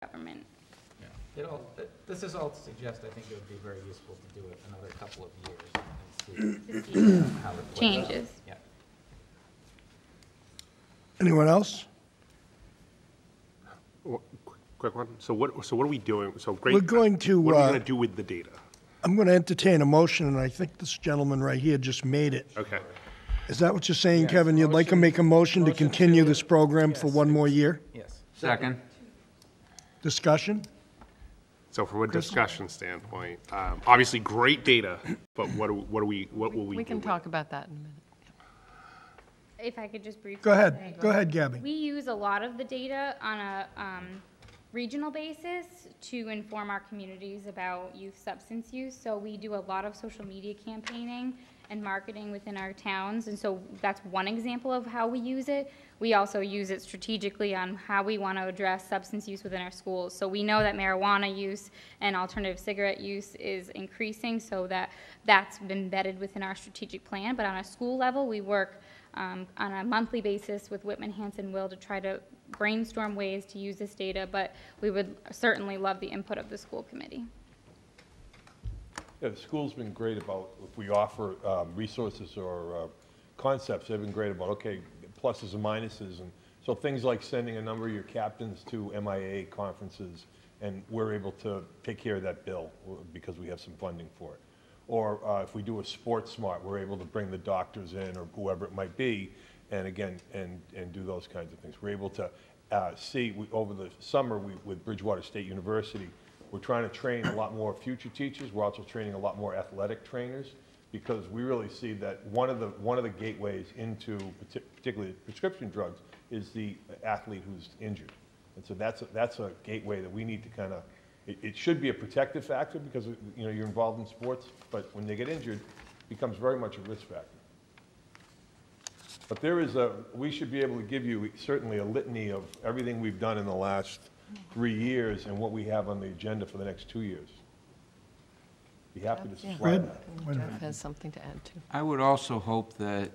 government. Yeah. This is all to suggest I think it would be very useful to do it another couple of years and see how it Changes. Yeah. Anyone else? Quick one. So what are we doing? So great. We're going to, What are we going to do with the data? I'm going to entertain a motion, and I think this gentleman right here just made it. Okay. Is that what you're saying, Yes, Kevin? You'd like to make a motion to continue this program for yes. one more year? Yes. Second. Discussion? So from a discussion standpoint, obviously great data, but what will we We do can with talk about that in a minute. If I could just briefly Go ahead. say. Go ahead, Gabby. We use a lot of the data on a regional basis to inform our communities about youth substance use. So we do a lot of social media campaigning and marketing within our towns, and so that's one example of how we use it. We also use it strategically on how we want to address substance use within our schools. So we know that marijuana use and alternative cigarette use is increasing, so that's been embedded within our strategic plan. But on a school level, we work on a monthly basis with Whitman-Hanson Will to try to brainstorm ways to use this data, but we would certainly love the input of the school committee. Yeah, the school's been great about, if we offer resources or concepts, they've been great about, okay, pluses and minuses. And so things like sending a number of your captains to MIA conferences, and we're able to take care of that bill because we have some funding for it. Or if we do a sports smart, we're able to bring the doctors in or whoever it might be, and again, and do those kinds of things. We're able to over the summer with Bridgewater State University, we're trying to train a lot more future teachers. We're also training a lot more athletic trainers, because we really see that one of the gateways into particularly prescription drugs is the athlete who's injured. And so that's a gateway that we need to kind of, it should be a protective factor because you're involved in sports, but when they get injured, it becomes very much a risk factor. But we should be able to give you certainly a litany of everything we've done in the last 3 years and what we have on the agenda for the next 2 years. Be happy to supply that. Jeff has something to add to. I would also hope that,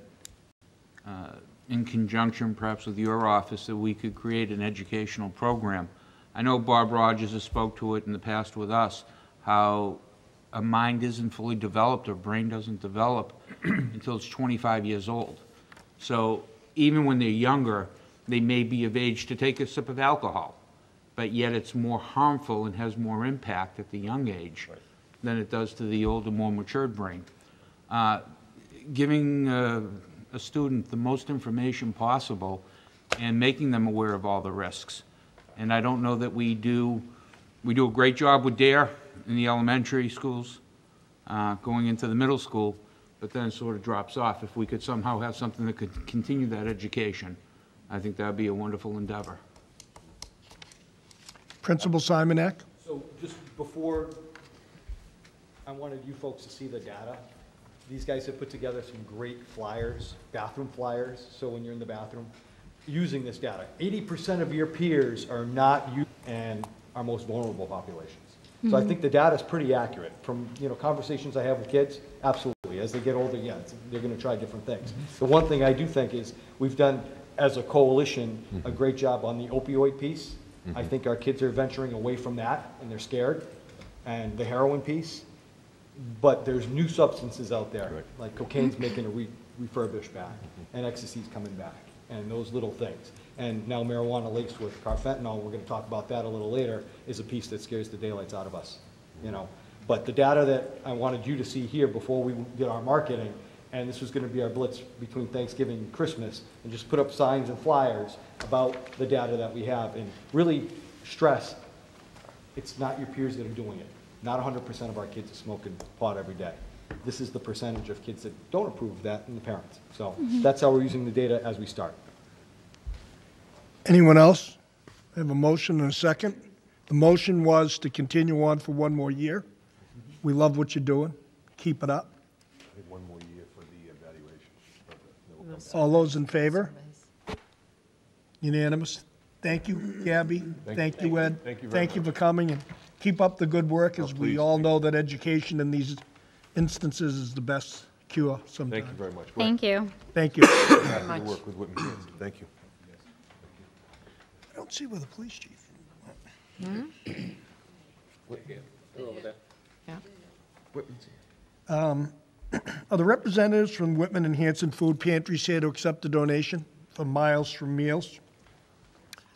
in conjunction perhaps with your office, that we could create an educational program. I know Bob Rogers has spoke to it in the past with us, how a mind isn't fully developed, or brain doesn't develop until it's 25 years old. So even when they're younger, they may be of age to take a sip of alcohol, but yet it's more harmful and has more impact at the young age than it does to the older, more matured brain. Giving a student the most information possible and making them aware of all the risks. And I don't know that we do a great job with DARE in the elementary schools, going into the middle school, but then it sort of drops off. If we could somehow have something that could continue that education, I think that would be a wonderful endeavor. Principal Simonak? So just before, I wanted you folks to see the data. These guys have put together some great flyers, bathroom flyers, so when you're in the bathroom, using this data. 80% of your peers are not youth and our most vulnerable populations. So I think the data is pretty accurate. From conversations I have with kids, absolutely. As they get older, yeah, they're going to try different things. The one thing I do think is we've done, as a coalition, a great job on the opioid piece. I think our kids are venturing away from that, and they're scared, and the heroin piece. But there's new substances out there, like cocaine's making a refurbish back, and ecstasy's coming back, and those little things. And now marijuana laced with carfentanil, we're going to talk about that a little later, is a piece that scares the daylights out of us. But the data that I wanted you to see here before we did our marketing, and this was going to be our blitz between Thanksgiving and Christmas, and just put up signs and flyers about the data that we have, and really stress it's not your peers that are doing it. Not 100% of our kids are smoking pot every day. This is the percentage of kids that don't approve of that, and the parents. So that's how we're using the data as we start. Anyone else? I have a motion and a second. The motion was to continue on for one more year. We love what you're doing. Keep it up. I think 1 more year for the evaluation. All those in favor? Unanimous. Thank you, Gabby. Thank you, Ed. Thank you very Thank you for coming, and keep up the good work, as we all know that education in these instances is the best cure sometimes. Thank you very much. Thank you. Thank you. Happy to work with Whitman-Hanson. Thank you. I don't see where the police chief Yeah. Are the representatives from Whitman-Hanson Food Pantries here to accept the donation for Miles from Meals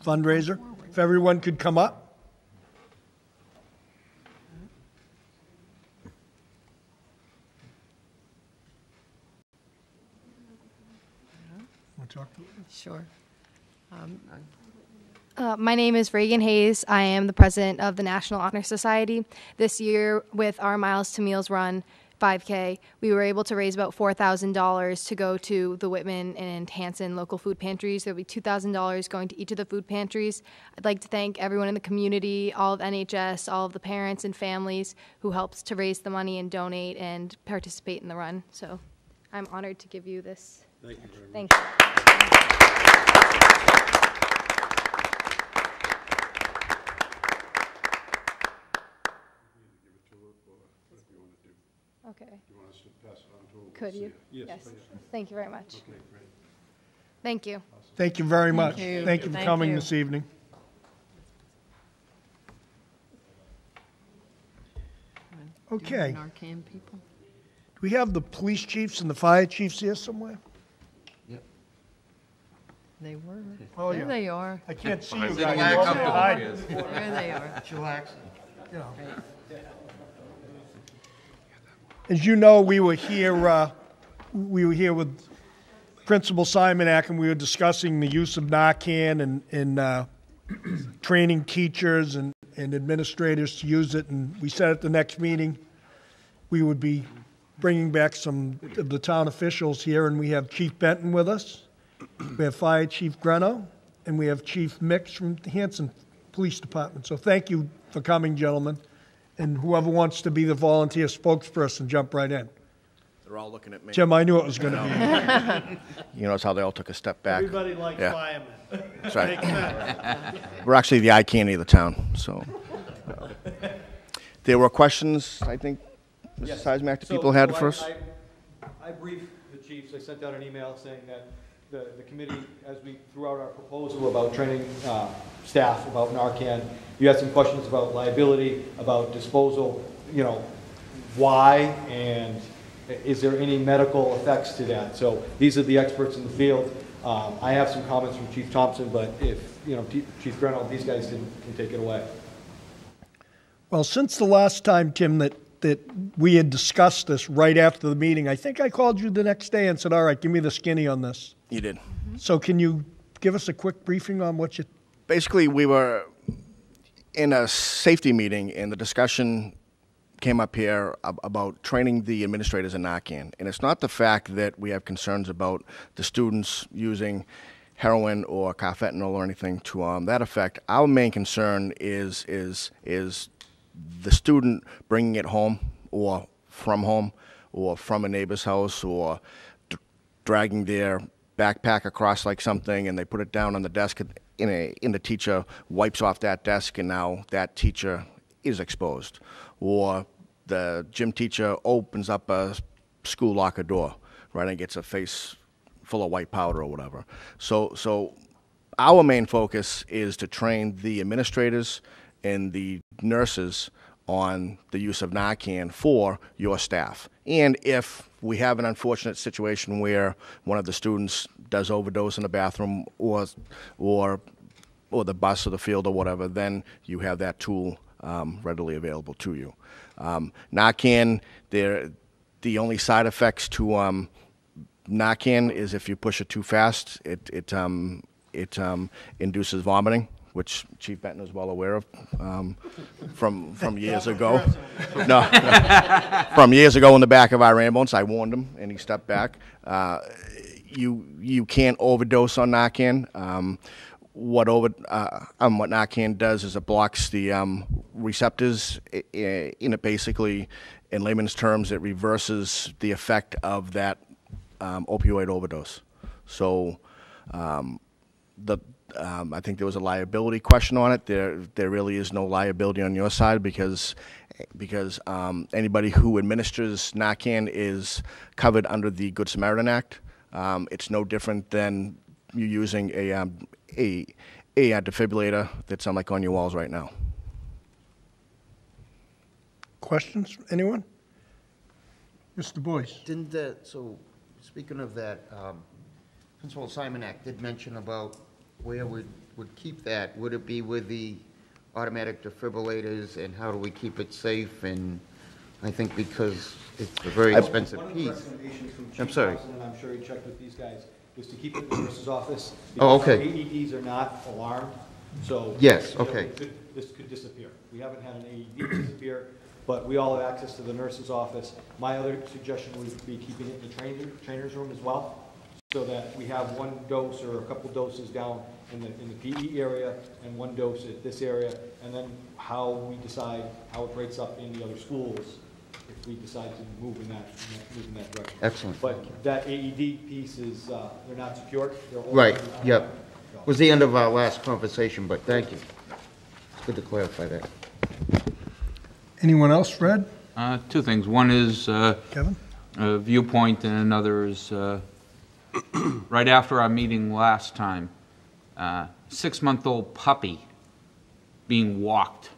fundraiser? If everyone could come up. Want to talk to them? Sure. My name is Reagan Hayes. I am the president of the National Honor Society. This year, with our Miles to Meals run 5K, we were able to raise about $4,000 to go to the Whitman and Hanson local food pantries. There will be $2,000 going to each of the food pantries. I'd like to thank everyone in the community, all of NHS, all of the parents and families who helps to raise the money and donate and participate in the run. So I'm honored to give you this. Thank you very much. Thank you. Okay. You want us to pass it on to him? Could you? Yes. Thank you very much. Okay, great. Thank you. Thank you very much. you. Thank you for Thank coming you. this evening. Okay. Narcan people. Do we have the police chiefs and the fire chiefs here somewhere? They were. Oh, There yeah. they are. I can't see you Sitting guys. in a You're couple of behind. chairs. There they are. You know. As you know, we were here with Principal Simonak, and we were discussing the use of Narcan and training teachers and administrators to use it. And we said at the next meeting we would be bringing back some of the town officials here, and we have Chief Benton with us. We have Fire Chief Greno, and we have Chief Mix from the Hanson Police Department. So thank you for coming, gentlemen. And whoever wants to be the volunteer spokesperson, jump right in. They're all looking at me. Jim, I knew it was going to be. You notice how they all took a step back. Everybody likes Yeah. firemen. That's right. We're actually the eye candy of the town, so. There were questions, I think, Mr. Seismack, that people had for us? I briefed the chiefs. I sent out an email saying that the committee, as we threw out our proposal about training staff about Narcan, you had some questions about liability, about disposal, you know, why, and is there any medical effects to that? So these are the experts in the field. I have some comments from Chief Thompson, but if, you know, Chief Greno, these guys can take it away. Well, since the last time, Tim, that we had discussed this right after the meeting, I think I called you the next day and said, all right, give me the skinny on this. You did. So can you give us a quick briefing on what you... Basically, we were in a safety meeting, and the discussion came up here about training the administrators in Narcan. And it's not the fact that we have concerns about the students using heroin or carfentanil or anything to that effect. Our main concern is the student bringing it home or from a neighbor's house, or dragging their backpack across like something, and they put it down on the desk, and the teacher wipes off that desk, and now that teacher is exposed. Or the gym teacher opens up a school locker door, right, and gets a face full of white powder or whatever. So our main focus is to train the administrators and the nurses on the use of Narcan for your staff. And if we have an unfortunate situation where one of the students does overdose in the bathroom or the bus or the field or whatever, then you have that tool readily available to you. Narcan, the only side effects to Narcan is if you push it too fast, it induces vomiting, which Chief Benton is well aware of from years ago. No, from years ago in the back of our ambulance, I warned him, and he stepped back. You can't overdose on Narcan. What Narcan does is it blocks the receptors. In it basically, in layman's terms, it reverses the effect of that opioid overdose. So I think there was a liability question on it. There really is no liability on your side because anybody who administers Narcan is covered under the Good Samaritan Act. It's no different than you using a defibrillator that's like on your walls right now. Questions, anyone? Mr. Boyce? Didn't that, so, speaking of that, Principal Simonak did mention about where would keep that. Would it be with the automatic defibrillators, and how do we keep it safe? And I think because it's a very expensive One of the piece. recommendations from I'm Chief sorry. Nelson, and I'm sure he checked with these guys, is to keep it in the nurse's office. Oh, because okay. AEDs are not alarmed, so. Yes, you know, okay. This could disappear. We haven't had an AED disappear, but we all have access to the nurse's office. My other suggestion would be keeping it in the trainer's room as well, so that we have one dose or a couple doses down in the PE area and one dose at this area, and then how we decide how it breaks up in the other schools if we decide to move in that direction. Excellent. But that AED piece is, they're not secured. They're all- Right, yep. Was the end of our last conversation, but thank you. It's good to clarify that. Anyone else, Fred? Two things. One is Kevin? a viewpoint, and another is right after our meeting last time, 6-month-old puppy being walked.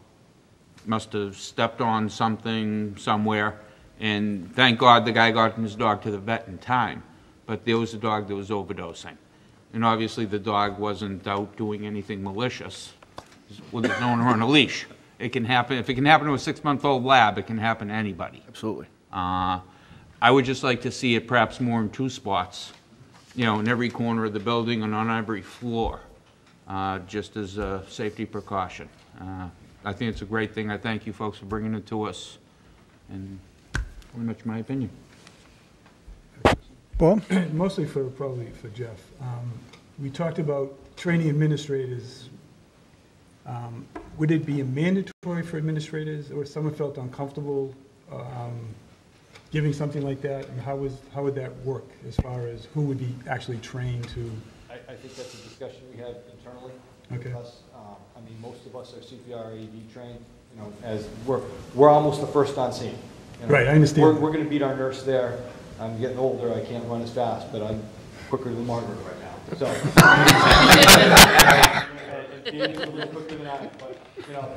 Must have stepped on something somewhere, and thank God the guy got his dog to the vet in time. But there was a dog that was overdosing. And obviously the dog wasn't out doing anything malicious. Well, there's no one on a leash. It can happen. If it can happen to a 6-month-old lab, it can happen to anybody. Absolutely. I would just like to see it perhaps more in 2 spots, you know, in every corner of the building and on every floor, just as a safety precaution. I think it's a great thing. I thank you folks for bringing it to us, and pretty much my opinion. Bob? Mostly probably for Jeff. We talked about training administrators. Would it be mandatory for administrators, or someone felt uncomfortable giving something like that? And how would that work as far as who would be actually trained to? I think that's a discussion we have internally. Okay. With us. I mean, most of us are CPR AED trained, you know, as we're almost the first on scene. You know. Right, I understand. We're going to beat our nurse there. I'm getting older, I can't run as fast, but I'm quicker than Margaret right now, so. And Danny's a little quicker than I am, but, you know,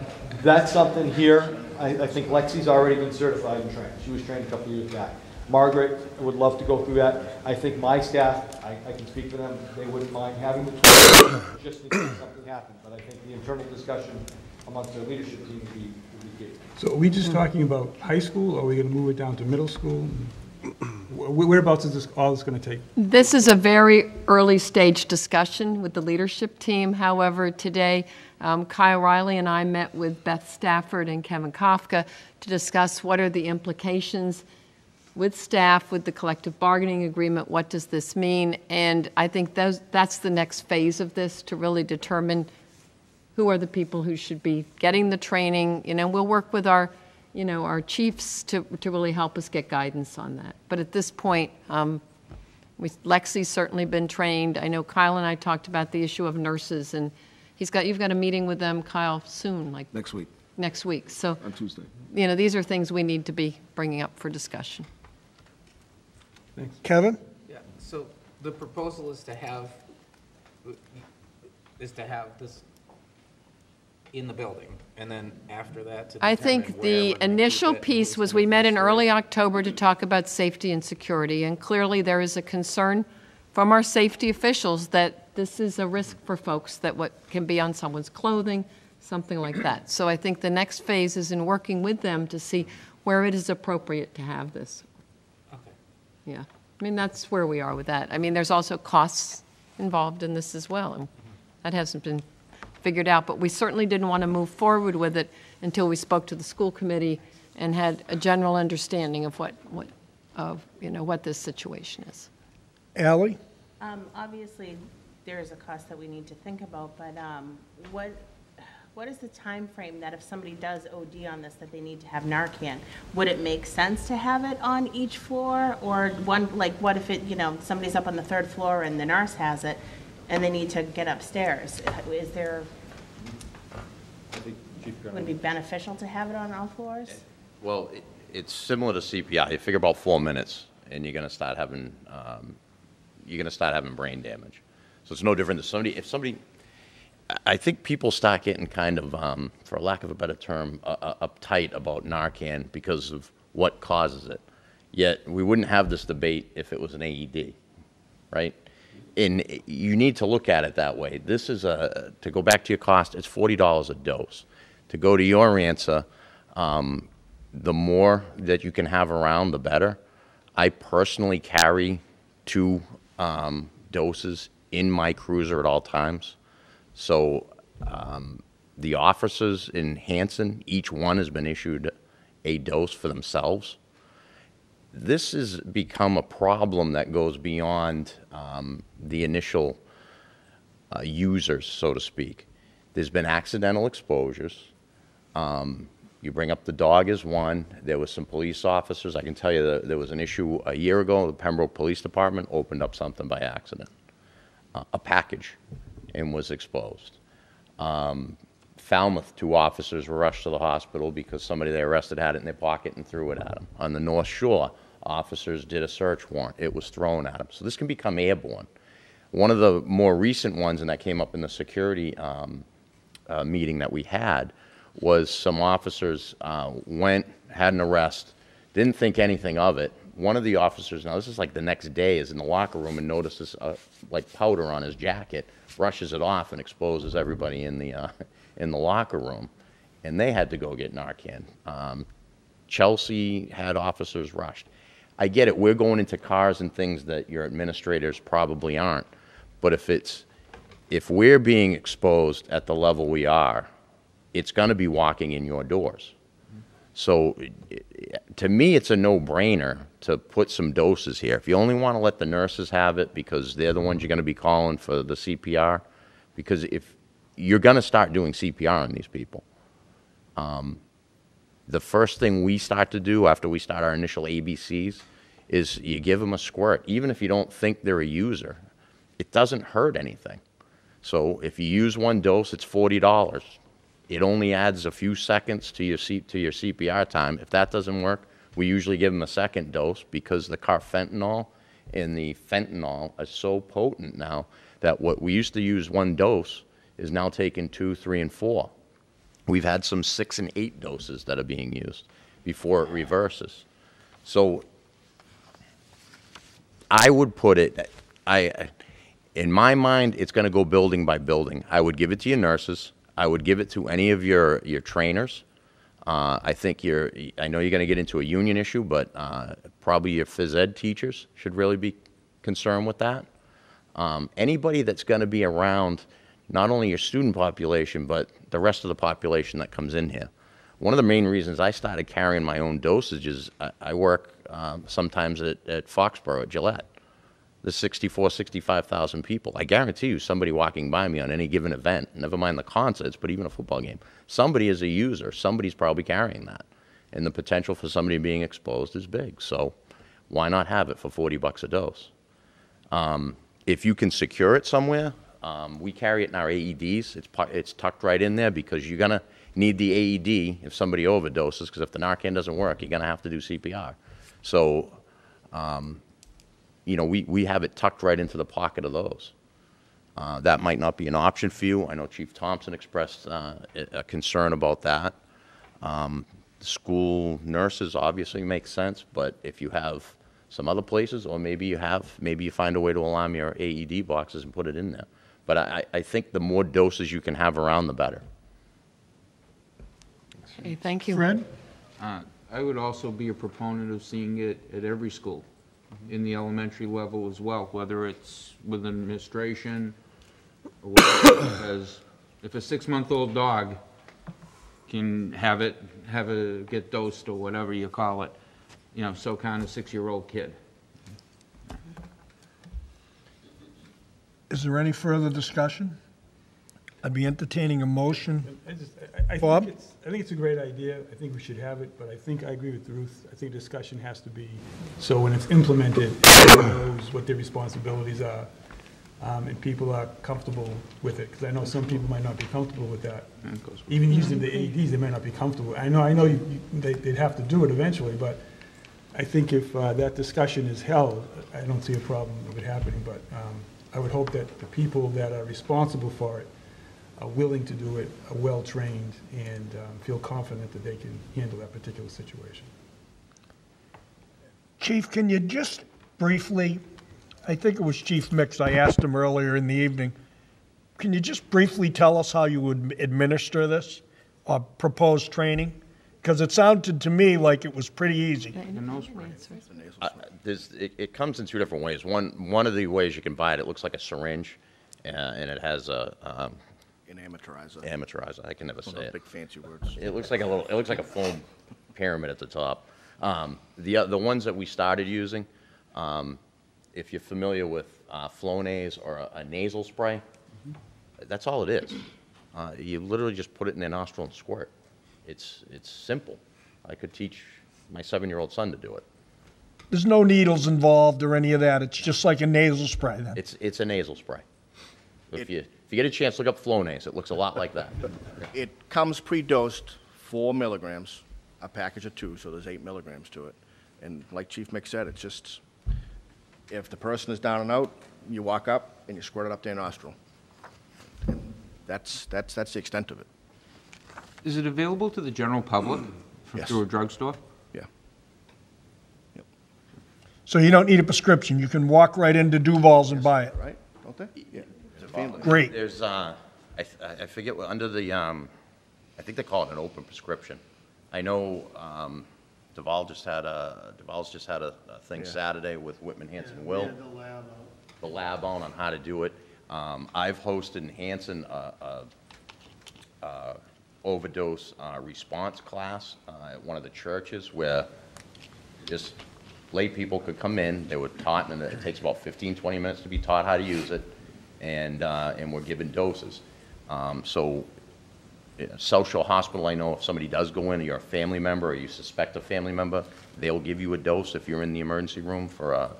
that's something here. I think Lexi's already been certified and trained. She was trained a couple years back. Margaret would love to go through that. I think my staff, I can speak for them, they wouldn't mind having the tools just in case something happened. But I think the internal discussion amongst their leadership team would be key. So are we just talking about high school, or are we going to move it down to middle school? Whereabouts is all this going to take? This is a very early stage discussion with the leadership team. However, today, Kyle Riley and I met with Beth Stafford and Kevin Kafka to discuss what are the implications with staff, with the collective bargaining agreement, what does this mean? And I think that's the next phase of this, to really determine who are the people who should be getting the training. You know, we'll work with our chiefs to really help us get guidance on that. But at this point, Lexi's certainly been trained. I know Kyle and I talked about the issue of nurses, and you've got a meeting with them, Kyle, soon, like Next week, next week. So on Tuesday. you know, these are things we need to be bringing up for discussion. Thanks. Kevin? Yeah, so the proposal is to have this in the building, and then after that to I determine think where the we're gonna initial keep it, piece who's was gonna we met in administer it. early October to talk about safety and security, and clearly there is a concern from our safety officials that this is a risk for folks, that what can be on someone's clothing, something like that. So I think the next phase is in working with them to see where it is appropriate to have this. Okay. Yeah, I mean, that's where we are with that. I mean, there's also costs involved in this as well, and that hasn't been figured out, but we certainly didn't want to move forward with it until we spoke to the school committee and had a general understanding of what this situation is. Ally? Obviously, there is a cost that we need to think about, but what is the time frame that if somebody does OD on this, that they need to have Narcan? Would it make sense to have it on each floor, or what if somebody's up on the 3rd floor and the nurse has it, and they need to get upstairs? Would it be beneficial to have it on all floors? Well, it's similar to CPI. You figure about 4 minutes, and you're going to start having brain damage. So it's no different than if somebody. I think people start getting kind of, for lack of a better term, uptight about Narcan because of what causes it. Yet we wouldn't have this debate if it was an AED, right? And you need to look at it that way. This is to go back to your cost, it's $40 a dose. To go to your answer, the more that you can have around, the better. I personally carry 2 doses in my cruiser at all times. So the officers in Hanson, each one has been issued a dose for themselves. This has become a problem that goes beyond the initial users, so to speak. There's been accidental exposures. You bring up the dog as one. There was some police officers. I can tell you that there was an issue a year ago. The Pembroke Police Department opened up something by accident, a package, and was exposed. Falmouth, 2 officers were rushed to the hospital because somebody they arrested had it in their pocket and threw it at them. On the North Shore, officers did a search warrant. It was thrown at them. So this can become airborne. One of the more recent ones, and that came up in the security meeting that we had, was some officers went, had an arrest, didn't think anything of it. One of the officers, now this is like the next day, is in the locker room and notices like powder on his jacket, brushes it off and exposes everybody in the locker room. And they had to go get Narcan. Chelsea had officers rushed. I get it, we're going into cars and things that your administrators probably aren't. But if we're being exposed at the level we are, it's going to be walking in your doors. So to me, it's a no-brainer to put some doses here. If you only want to let the nurses have it because they're the ones you're going to be calling for the CPR, because if you're going to start doing CPR on these people, the first thing we start to do after we start our initial ABCs is you give them a squirt. Even if you don't think they're a user, it doesn't hurt anything. So if you use 1 dose, it's $40. It only adds a few seconds to your CPR time. If that doesn't work, we usually give them a 2nd dose because the carfentanil and the fentanyl are so potent now that what we used to use 1 dose is now taken 2, 3, and 4. We've had some 6 and 8 doses that are being used before it reverses. So I would put it, in my mind, it's going to go building by building. I would give it to your nurses. I would give it to any of your trainers. I think I know you're going to get into a union issue, but probably your phys ed teachers should really be concerned with that. Anybody that's going to be around not only your student population, but the rest of the population that comes in here. One of the main reasons I started carrying my own dosages, I work sometimes at Foxborough, at Gillette. There's 65,000 people. I guarantee you somebody walking by me on any given event, never mind the concerts, but even a football game, somebody is a user. Somebody's probably carrying that. And the potential for somebody being exposed is big. So why not have it for $40 a dose? If you can secure it somewhere, we carry it in our AEDs. It's tucked right in there because you're going to need the AED if somebody overdoses, because if the Narcan doesn't work, you're going to have to do CPR. So, you know, we have it tucked right into the pocket of those. That might not be an option for you. I know Chief Thompson expressed a concern about that. School nurses obviously make sense, but if you have some other places, or maybe you find a way to alarm your AED boxes and put it in there. But I think the more doses you can have around, the better. Okay, thank you. Fred? I would also be a proponent of seeing it at every school, in the elementary level as well, whether it's with administration or whatever, because if a 6-month-old dog can have it get dosed or whatever you call it, you know, so can a 6-year-old kid. Is there any further discussion? I'd be entertaining a motion. I Bob? think it's a great idea. I think we should have it, but I think I agree with Ruth. I think discussion has to be, so when it's implemented, everyone knows what their responsibilities are, and people are comfortable with it. Because I know some people might not be comfortable with that. Even using the AEDs, they might not be comfortable. I know they'd have to do it eventually, but I think if that discussion is held, I don't see a problem of it happening. But I would hope that the people that are responsible for it willing to do it, are well-trained, and feel confident that they can handle that particular situation. Chief, can you just briefly, I think it was Chief Mix, I asked him earlier in the evening, can you just briefly tell us how you would administer this or propose training? Because it sounded to me like it was pretty easy. It comes in two different ways. One of the ways you can buy it, it looks like a syringe, and it has a An amateurizer. Amateurizer. I can never say it. Big fancy words. It looks like a foam pyramid at the top. The ones that we started using, if you're familiar with Flonase or a nasal spray, that's all it is. You literally just put it in their nostril and squirt. It's simple. I could teach my 7-year-old son to do it. There's no needles involved or any of that. It's just like a nasal spray then. It's a nasal spray. If you get a chance, look up Flonase. It looks a lot like that. It comes pre-dosed, 4 milligrams, a package of 2, so there's 8 milligrams to it. And like Chief Mick said, it's just, if the person is down and out, you walk up and you squirt it up their nostril. And that's the extent of it. Is it available to the general public Yes. through a drugstore? Yeah. So you don't need a prescription. You can walk right into Duval's and buy it. Right? Don't they? Yeah. It's a family. Great. There's I forget what under the I think they call it an open prescription. I know Duval's just had a thing Saturday with Whitman-Hanson Will. The lab on how to do it. I've hosted in Hanson overdose response class at one of the churches where just lay people could come in. They were taught, and it takes about 15, 20 minutes to be taught how to use it, and we're given doses. So South Shore Hospital, I know if somebody does go in, or you're a family member, or you suspect a family member, they'll give you a dose if you're in the emergency room for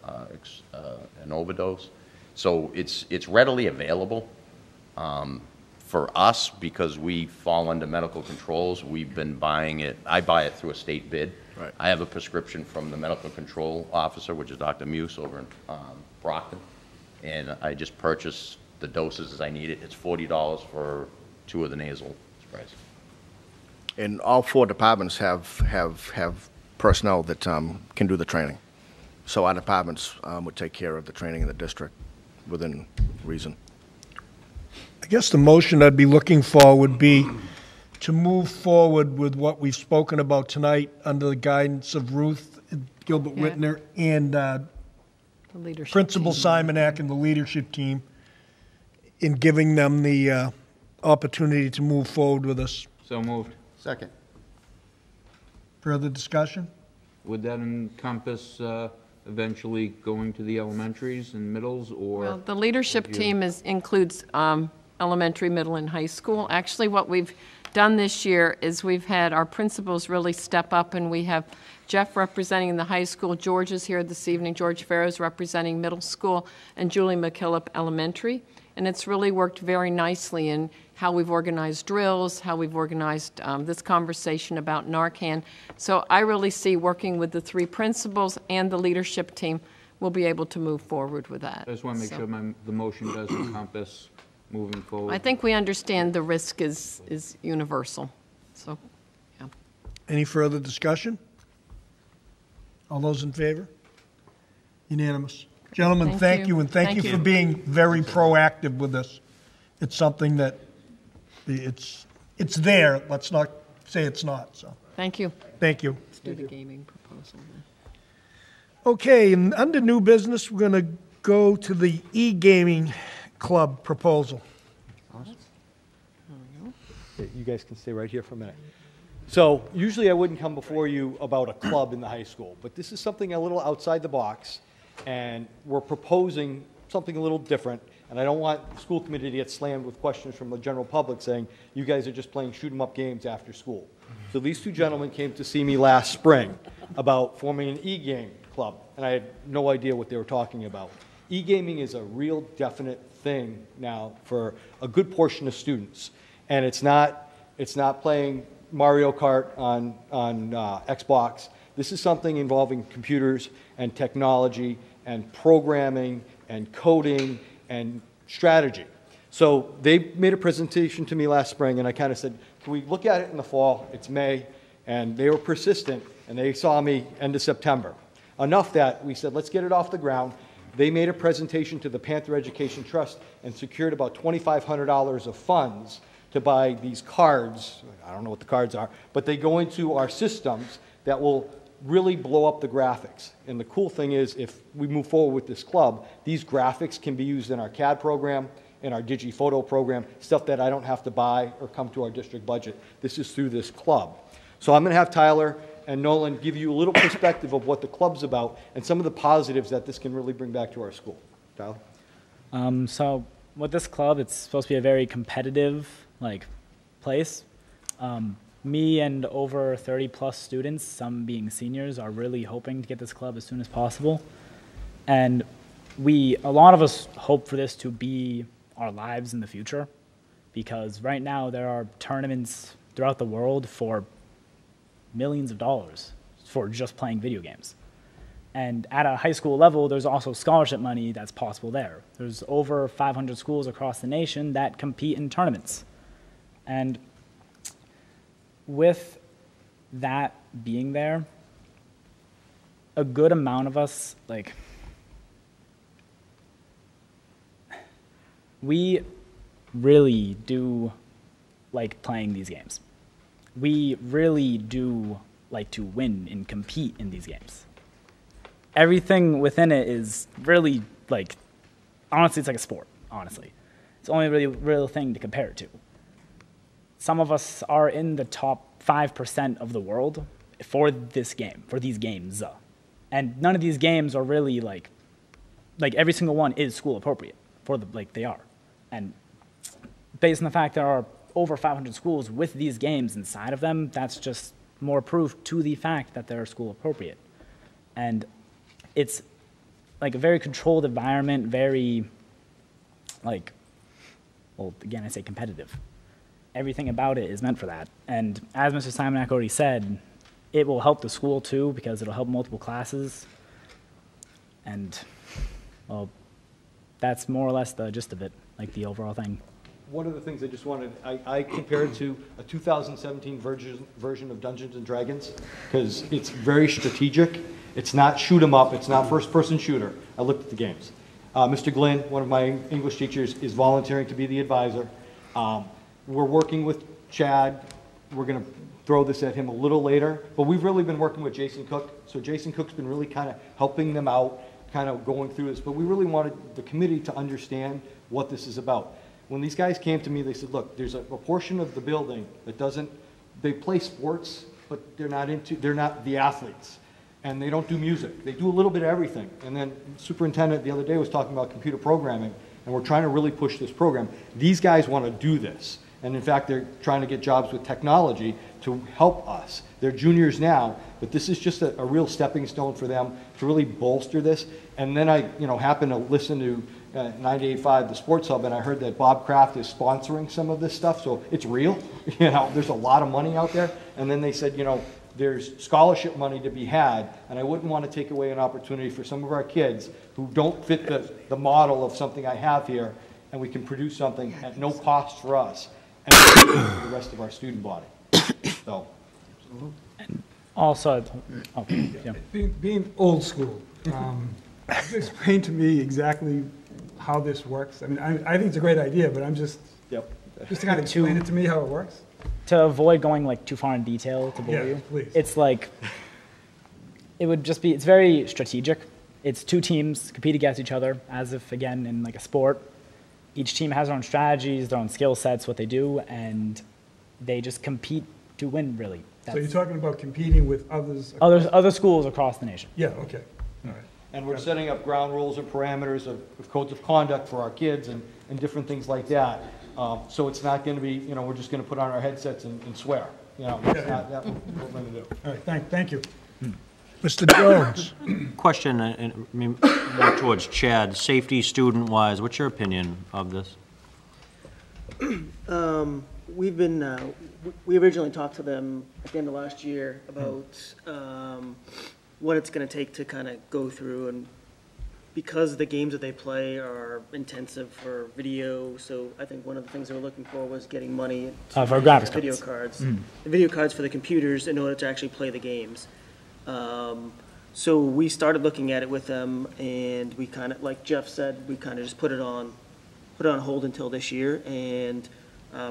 an overdose. So it's readily available. For us, because we fall under medical controls, we've been buying it. I buy it through a state bid. Right. I have a prescription from the medical control officer, which is Dr. Muse over in Brockton, and I just purchase the doses as I need it. It's $40 for 2 of the nasal sprays. And all 4 departments have personnel that can do the training. So our departments would take care of the training in the district within reason. I guess the motion I'd be looking for would be to move forward with what we've spoken about tonight under the guidance of Ruth Gilbert Yeah. Whitner and The leadership Principal team. Simonak and the leadership team in giving them the opportunity to move forward with us. So moved. Second. Further discussion? Would that encompass eventually going to the elementaries and middles, or? Well, the leadership team includes elementary, middle, and high school. Actually, what we've done this year is we've had our principals really step up, and we have Jeff representing the high school, George is here this evening, George Farrow's representing middle school, and Julie McKillop elementary. And it's really worked very nicely in how we've organized drills, how we've organized this conversation about Narcan. So I really see working with the 3 principals and the leadership team, we'll be able to move forward with that. I just want to make sure the motion does encompass moving forward. I think we understand the risk is universal, so, yeah. Any further discussion? All those in favor? Unanimous. Gentlemen, Thank thank you. you, and thank you Thank for you. being very proactive with this. It's something that, it's there, let's not say it's not, so, Thank you. thank you. Let's do the gaming proposal then. Okay, and under new business, we're going to go to the e-gaming club proposal. You guys can stay right here for a minute. So usually I wouldn't come before you about a club in the high school, but this is something a little outside the box, and we're proposing something a little different, and I don't want the school committee to get slammed with questions from the general public saying, you guys are just playing shoot-'em-up games after school. So these 2 gentlemen came to see me last spring about forming an e-game club, and I had no idea what they were talking about. E-gaming is a real definite thing now for a good portion of students, and it's not playing Mario Kart on Xbox. This is something involving computers and technology and programming and coding and strategy. So they made a presentation to me last spring, and I kind of said, can we look at it in the fall? It's May, and they were persistent, and they saw me end of September. Enough that we said, let's get it off the ground. They made a presentation to the Panther Education Trust and secured about $2,500 of funds to buy these cards. I don't know what the cards are, but they go into our systems that will really blow up the graphics. And the cool thing is, if we move forward with this club, these graphics can be used in our CAD program, in our DigiPhoto program, stuff that I don't have to buy or come to our district budget. This is through this club. So I'm going to have Tyler and Nolan give you a little perspective of what the club's about and some of the positives that this can really bring back to our school. Tyler? So with this club, it's supposed to be a very competitive place. Me and over 30+ students, some being seniors, are really hoping to get this club as soon as possible. And a lot of us hope for this to be our lives in the future, because right now there are tournaments throughout the world for millions of dollars for just playing video games. And at a high school level, there's also scholarship money that's possible there. There's over 500 schools across the nation that compete in tournaments. And with that being there, a good amount of us, we really do like playing these games. We really do like to win and compete in these games. Everything within it is really honestly, it's like a sport, honestly. It's the only really real thing to compare it to. Some of us are in the top 5% of the world for this game, for these games. And none of these games are really every single one is school appropriate they are. And based on the fact there are over 500 schools with these games inside of them, that's just more proof to the fact that they're school appropriate. And it's a very controlled environment, very again, I say competitive. Everything about it is meant for that. And as Mr. Simonak already said, it will help the school too, because it'll help multiple classes. And, well, that's more or less the gist of it, the overall thing. One of the things I just wanted, I compared to a 2017 version of Dungeons & Dragons, because it's very strategic. It's not shoot 'em up. It's not first-person shooter. I looked at the games. Mr. Glynn, one of my English teachers, is volunteering to be the advisor. We're working with Chad. We're going to throw this at him a little later, but we've really been working with Jason Cook. So Jason Cook's been really kind of helping them out, kind of going through this, but we really wanted the committee to understand what this is about. When these guys came to me, they said, look, there's a portion of the building that they play sports, but they're not the athletes. And they don't do music. They do a little bit of everything. And then the superintendent the other day was talking about computer programming, and we're trying to really push this program. These guys want to do this. And in fact, they're trying to get jobs with technology to help us. They're juniors now, but this is just a real stepping stone for them to really bolster this. And then I happened to listen to 98.5, the Sports Hub, and I heard that Bob Kraft is sponsoring some of this stuff, so it's real. There's a lot of money out there. And then they said, there's scholarship money to be had, and I wouldn't want to take away an opportunity for some of our kids who don't fit the model of something I have here, and we can produce something at no cost for us and for the rest of our student body. So. And also, yeah. Being old school, explain to me exactly how this works. I mean, I think it's a great idea, but I'm just to kind of explain it to me how it works. To avoid going too far in detail to bore you, please. It's it would just be, it's very strategic. It's two teams compete against each other as if, again, in a sport. Each team has their own strategies, their own skill sets, what they do, and they just compete to win, really. So you're talking about competing with others? Other schools across the nation. Yeah, okay. All right. And we're setting up ground rules and parameters of codes of conduct for our kids and different things like that. So it's not going to be, we're just going to put on our headsets and swear. It's not that what we're going to do. All right, thank you. Mr. Jones. Question, more towards Chad. Safety, student-wise, what's your opinion of this? We've been, we originally talked to them at the end of last year about what it's going to take to kind of go through and because the games that they play are intensive for video, so I think one of the things they were looking for was getting money to For buy graphics video cards. cards. The video cards for the computers in order to actually play the games. So we started looking at it with them, and we kind of, like Jeff said, we kind of just put it on hold until this year. And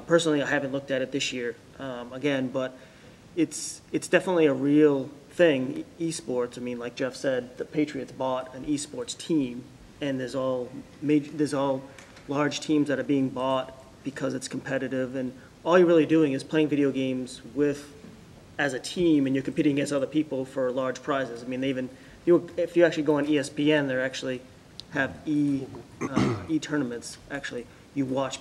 personally, I haven't looked at it this year again, but it's definitely a real thing. Esports. I mean, like Jeff said, the Patriots bought an esports team, and there's all large teams that are being bought because it's competitive, and all you're really doing is playing video games as a team, and you're competing against other people for large prizes. I mean, if you actually go on ESPN, they actually have e-tournaments. Actually, you watch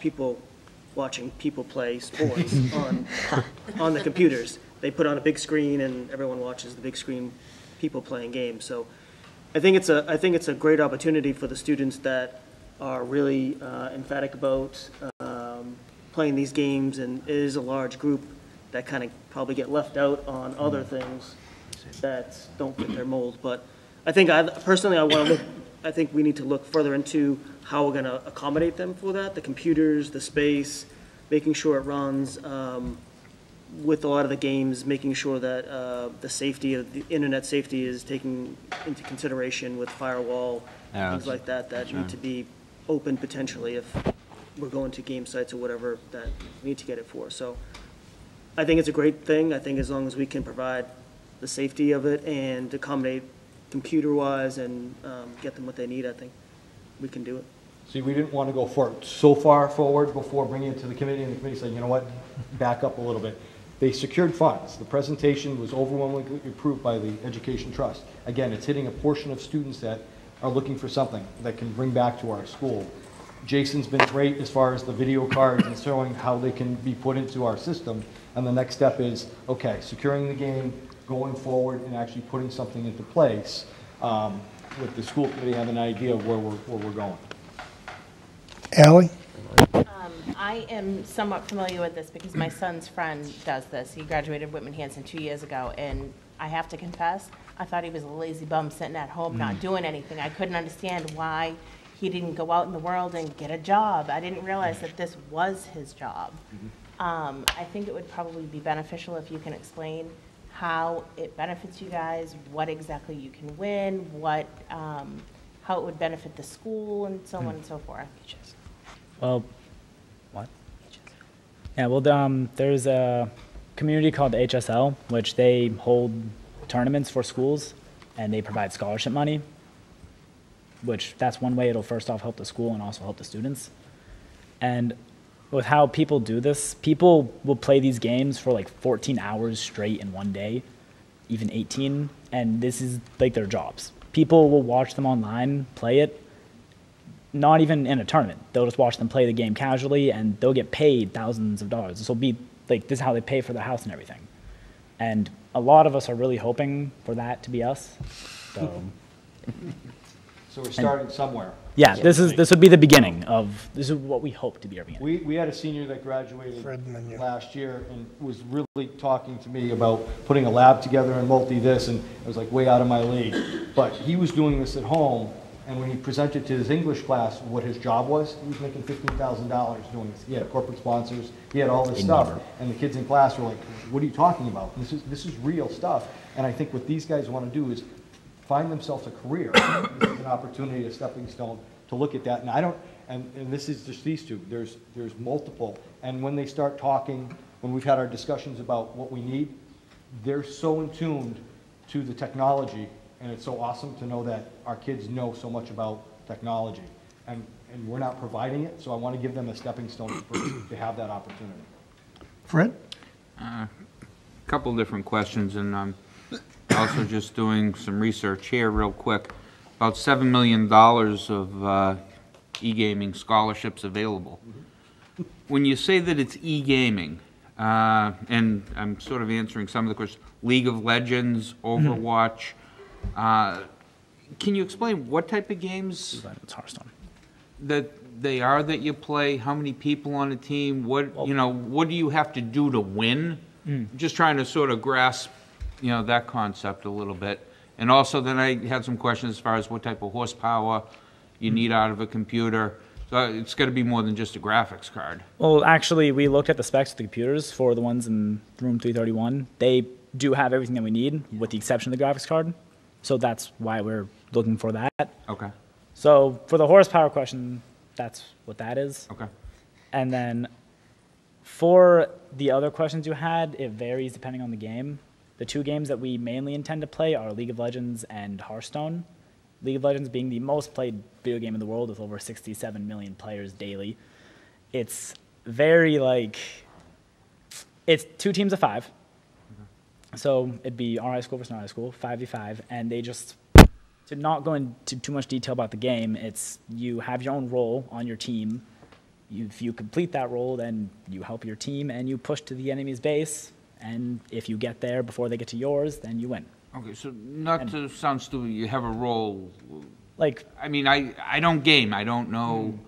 watching people play sports on the computers. They put on a big screen, and everyone watches the big screen people playing games. So I think it's a great opportunity for the students that are really emphatic about playing these games, and it is a large group that kind of probably get left out on other things that don't fit their mold. But I think I think we need to look further into how we're going to accommodate them for that, the computers, the space, making sure it runs. With a lot of the games, making sure that the safety of the internet safety is taken into consideration with firewall, things like that need to be open potentially if we're going to game sites or whatever that we need to get it for. So I think it's a great thing. I think as long as we can provide the safety of it and accommodate computer-wise and get them what they need, I think we can do it. See, we didn't want to go so far forward before bringing it to the committee, and the committee said, you know what, back up a little bit. They secured funds. The presentation was overwhelmingly approved by the Education Trust. Again, it's hitting a portion of students that are looking for something that can bring back to our school. Jason's been great as far as the video cards and showing how they can be put into our system. And the next step is, okay, securing the game, going forward, and actually putting something into place with the school committee having an idea of where we're going. Allie? I am somewhat familiar with this because my son's friend does this. He graduated Whitman-Hanson 2 years ago, and I have to confess, I thought he was a lazy bum sitting at home not doing anything. I couldn't understand why he didn't go out in the world and get a job. I didn't realize that this was his job. I think it would probably be beneficial if you can explain how it benefits you guys, what exactly you can win, how it would benefit the school, and so on and so forth. Well, what? Yeah, well, there's a community called the HSL, which they hold tournaments for schools, and they provide scholarship money, which that's one way it'll first off help the school and also help the students. And with how people do this, people will play these games for like 14 hours straight in one day, even 18, and this is like their jobs. People will watch them online, play it, not even in a tournament. They'll just watch them play the game casually, and they'll get paid thousands of dollars. This will be like, this is how they pay for their house and everything. And a lot of us are really hoping for that to be us. So, So we're starting somewhere. Yeah, this would be the beginning of, this is what we hope to be our beginning. We had a senior that graduated last year and was really talking to me about putting a lab together and this, and I was like way out of my league. But he was doing this at home, and when he presented to his English class what his job was, he was making $15,000 doing this. He had corporate sponsors, he had all this stuff, and the kids in class were like, what are you talking about? This is real stuff. And I think what these guys want to do is find themselves a career. This is an opportunity, a stepping stone to look at that. And and this is just these two. There's multiple. And when they start talking, when we've had our discussions about what we need, they're so in tune to the technology, and it's so awesome to know that our kids know so much about technology. And we're not providing it, so I want to give them a stepping stone to have that opportunity. Fred? A couple different questions, and I'm also just doing some research here real quick. About $7 million of e-gaming scholarships available. When you say that it's e-gaming, and I'm sort of answering some of the questions, League of Legends, Overwatch, can you explain what type of games that they are that you play? How many people on a team? What do you have to do to win? Just trying to sort of grasp, that concept a little bit. And also then I had some questions as far as what type of horsepower you need out of a computer. So it's got to be more than just a graphics card. Well, actually, we looked at the specs of the computers for the ones in room 331. They do have everything that we need, with the exception of the graphics card. So that's why we're looking for that. Okay. So for the horsepower question, that's what that is. Okay. And then for the other questions you had, it varies depending on the game. The two games that we mainly intend to play are League of Legends and Hearthstone. League of Legends being the most played video game in the world with over 67 million players daily. It's very like, it's 2 teams of 5. So it'd be our high school versus our high school, 5v5, and they just, to not go into too much detail about the game, it's you have your own role on your team. If you complete that role, then you help your team and you push to the enemy's base, and if you get there before they get to yours, then you win. Okay, so not to sound stupid, you have a role. Like, I mean, I don't game. I don't know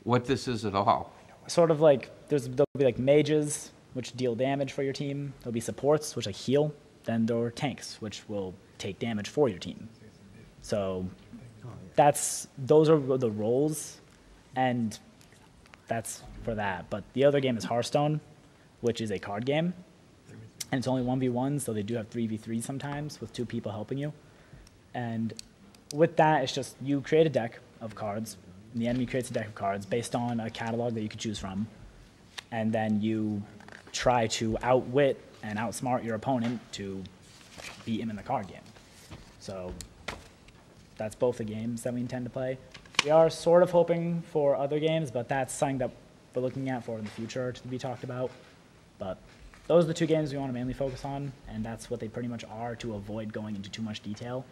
what this is at all. Sort of like, there'll be like mages, which deal damage for your team. There'll be supports, which like heal. Then there are tanks, which will take damage for your team. So those are the roles, and that's for that. But the other game is Hearthstone, which is a card game. And it's only 1v1, so they do have 3v3 sometimes with 2 people helping you. And with that, it's just you create a deck of cards, and the enemy creates a deck of cards based on a catalog that you could choose from. And then you try to outwit and outsmart your opponent to beat him in the card game. So that's both the games that we intend to play. We are sort of hoping for other games, but that's something that we're looking at for in the future to be talked about. But those are the 2 games we want to mainly focus on, and that's what they pretty much are, to avoid going into too much detail,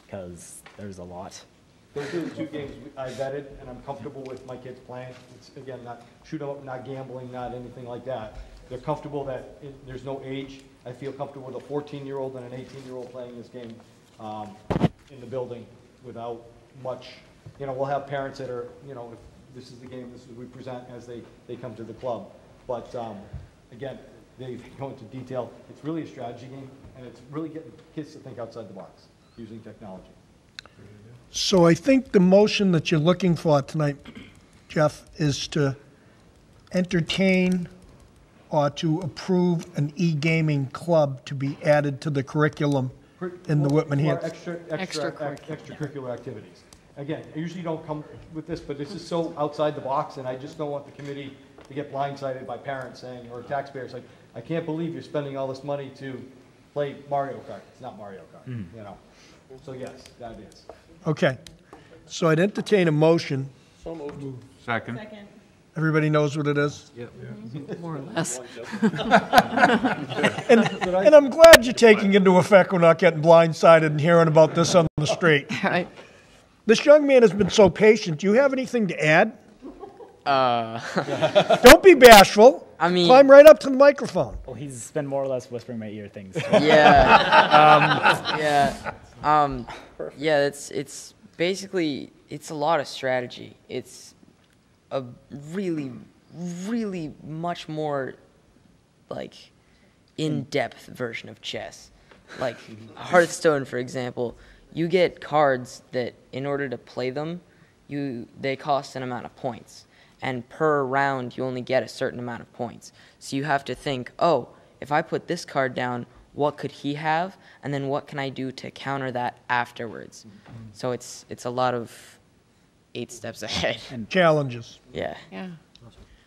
because there's a lot. Those are the 2 games I vetted, and I'm comfortable with my kids playing. It's, again, not shoot 'em up, not gambling, not anything like that. They're comfortable that there's no age. I feel comfortable with a 14-year-old and an 18-year-old playing this game in the building without much. You know, we'll have parents that are, you know, if this is the game, this is what we present as they come to the club. But again, they go into detail. It's really a strategy game, and it's really getting kids to think outside the box using technology. So I think the motion that you're looking for tonight, Jeff, is to entertain or to approve an e-gaming club to be added to the curriculum in the Whitman-Hanson. Extracurricular activities. Again, I usually don't come with this, but this is so outside the box, and I just don't want the committee to get blindsided by parents saying, or taxpayers, like, I can't believe you're spending all this money to play Mario Kart. It's not Mario Kart, you know. So yes, that is. Okay. So I'd entertain a motion. So moved. Second. Second. Everybody knows what it is? Mm-hmm. More or less. And I'm glad you're taking into effect we're not getting blindsided and hearing about this on the street. Right. This young man has been so patient. Do you have anything to add? Don't be bashful. I mean, climb right up to the microphone. Well, he's been more or less whispering my ear things. Yeah, it's basically, it's a lot of strategy. It's a really, really much more, like, in-depth version of chess. Like Hearthstone, for example, you get cards that, in order to play them, they cost an amount of points. And per round, you only get a certain amount of points. So you have to think, oh, if I put this card down, what could he have? And then what can I do to counter that afterwards? So it's a lot of 8 steps ahead. And challenges. Yeah. Yeah.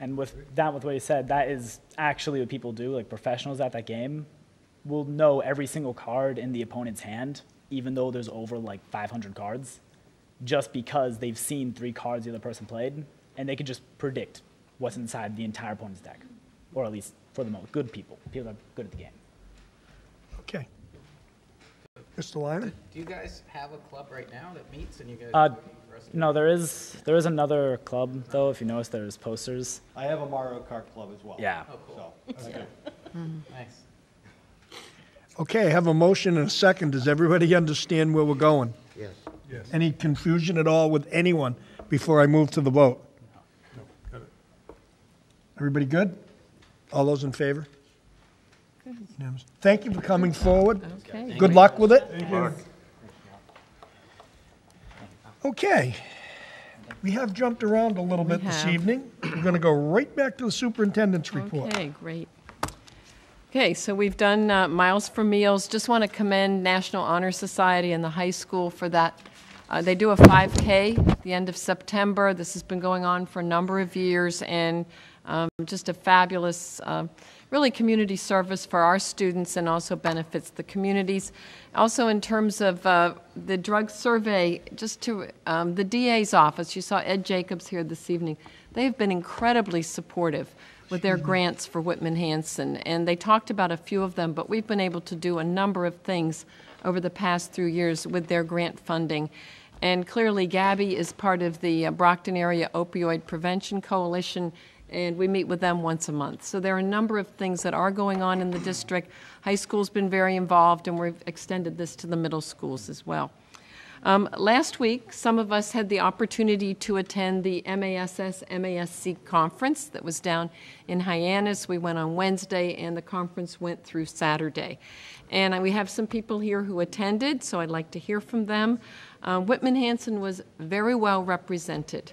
And with what you said, that is actually what people do. Like professionals at that game will know every single card in the opponent's hand, even though there's over like 500 cards, just because they've seen 3 cards the other person played, and they can just predict what's inside the entire opponent's deck, or at least for the most good people that are good at the game. Okay. Mr. Lyman? Do you guys have a club right now that meets and you guys? No, there is another club though. If you notice, there's posters. I have a Mario Kart club as well. Yeah. Oh, cool. So, okay. Nice. Okay, I have a motion and a second. Does everybody understand where we're going? Yes. Yes. Any confusion at all with anyone before I move to the vote? No, got it. Everybody good? All those in favor? Unanimous. Thank you for coming forward. Okay. Good luck with it. Thank you. Okay. We have jumped around a little bit this evening. We're going to go right back to the superintendent's report. Okay, great. Okay, so we've done Miles for Meals. Just want to commend National Honor Society and the high school for that. They do a 5K at the end of September. This has been going on for a number of years, and just a fabulous, really community service for our students and also benefits the communities. Also in terms of the drug survey, just to the DA's office, you saw Ed Jacobs here this evening. They have been incredibly supportive with their grants for Whitman-Hanson, and they talked about a few of them, but we've been able to do a number of things over the past 3 years with their grant funding. And clearly, Gabby is part of the Brockton Area Opioid Prevention Coalition, and we meet with them once a month. So there are a number of things that are going on in the district. High school's been very involved, and we've extended this to the middle schools as well. Last week, some of us had the opportunity to attend the MASC conference that was down in Hyannis. We went on Wednesday, and the conference went through Saturday. And we have some people here who attended, so I'd like to hear from them. Whitman-Hanson was very well represented.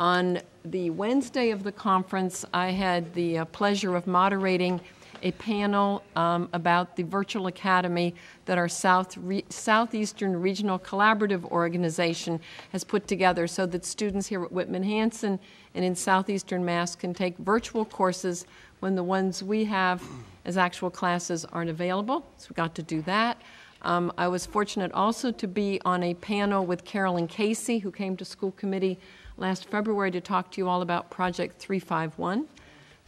On the Wednesday of the conference, I had the pleasure of moderating a panel about the virtual academy that our Southeastern Regional Collaborative Organization has put together so that students here at Whitman-Hanson and in Southeastern Mass can take virtual courses when the ones we have as actual classes aren't available. So we got to do that. I was fortunate also to be on a panel with Carolyn Casey, who came to school committee last February to talk to you all about Project 351.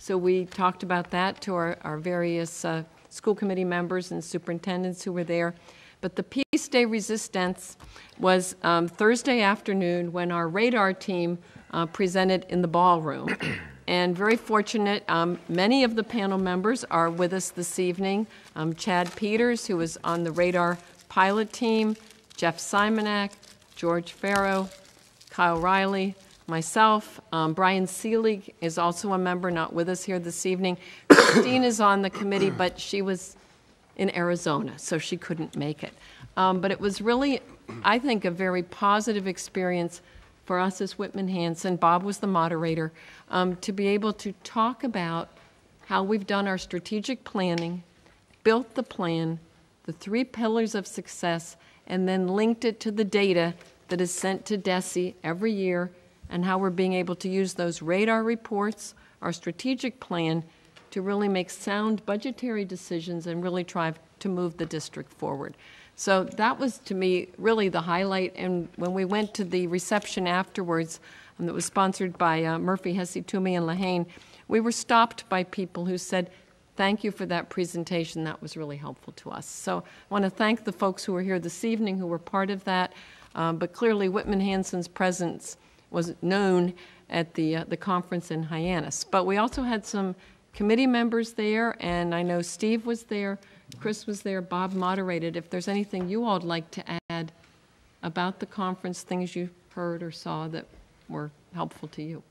So we talked about that to our various school committee members and superintendents who were there. But the Peace Day Resistance was Thursday afternoon when our radar team presented in the ballroom. And very fortunate, many of the panel members are with us this evening. Chad Peters, who was on the radar pilot team, Jeff Simonak, George Farrow, Kyle Riley, myself. Brian Seelig is also a member, not with us here this evening. Christine is on the committee, but she was in Arizona, so she couldn't make it. But it was really, I think, a very positive experience for us as Whitman-Hanson. Bob was the moderator, to be able to talk about how we've done our strategic planning, built the plan, the 3 pillars of success, and then linked it to the data that is sent to DESE every year, and how we're being able to use those radar reports, our strategic plan, to really make sound budgetary decisions and really try to move the district forward. So that was, to me, really the highlight. And when we went to the reception afterwards, that was sponsored by Murphy, Hesse, Toomey, and Lehane, we were stopped by people who said, thank you for that presentation. That was really helpful to us. So I want to thank the folks who were here this evening who were part of that. But clearly, Whitman-Hanson's presence was known at the conference in Hyannis. But we also had some committee members there, and I know Steve was there, Chris was there, Bob moderated. If there's anything you all would like to add about the conference, things you heard or saw that were helpful to you.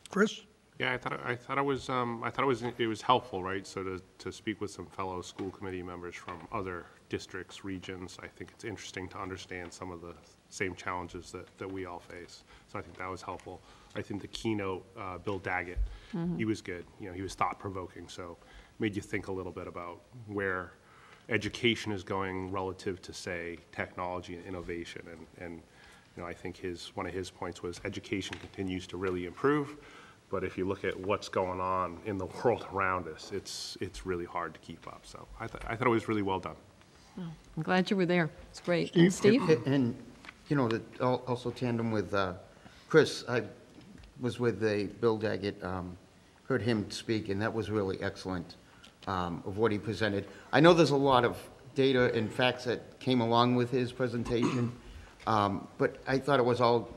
Chris? Yeah, I thought it was helpful, right? So to speak with some fellow school committee members from other districts, regions, I think it's interesting to understand some of the same challenges that we all face. So I think that was helpful. I think the keynote, Bill Daggett, he was good. You know, he was thought-provoking, so made you think a little bit about where education is going relative to, say, technology and innovation. And you know, I think one of his points was education continues to really improve, but if you look at what's going on in the world around us, it's really hard to keep up. So I thought it was really well done. Well, I'm glad you were there. It's great. And Steve? And, you know, also tandem with Chris, I was with Bill Daggett, heard him speak, and that was really excellent of what he presented. I know there's a lot of data and facts that came along with his presentation, but I thought it was all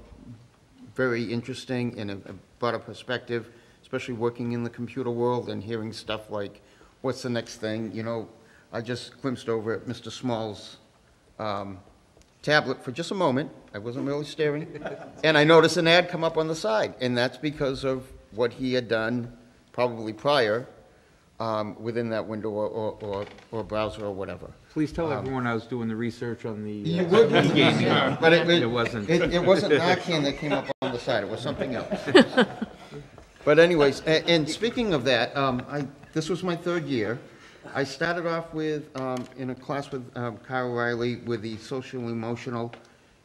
very interesting and a broader perspective, especially working in the computer world and hearing stuff like, what's the next thing? You know, I just glimpsed over at Mr. Small's tablet for just a moment. I wasn't really staring. And I noticed an ad come up on the side, and that's because of what he had done probably prior within that window or browser or whatever. Please tell everyone I was doing the research on the You would be, gaming. but It wasn't. It wasn't Narcan that came up on the side. It was something else. But anyways, and speaking of that, this was my third year. I started off with in a class with Kyle Riley with the social emotional.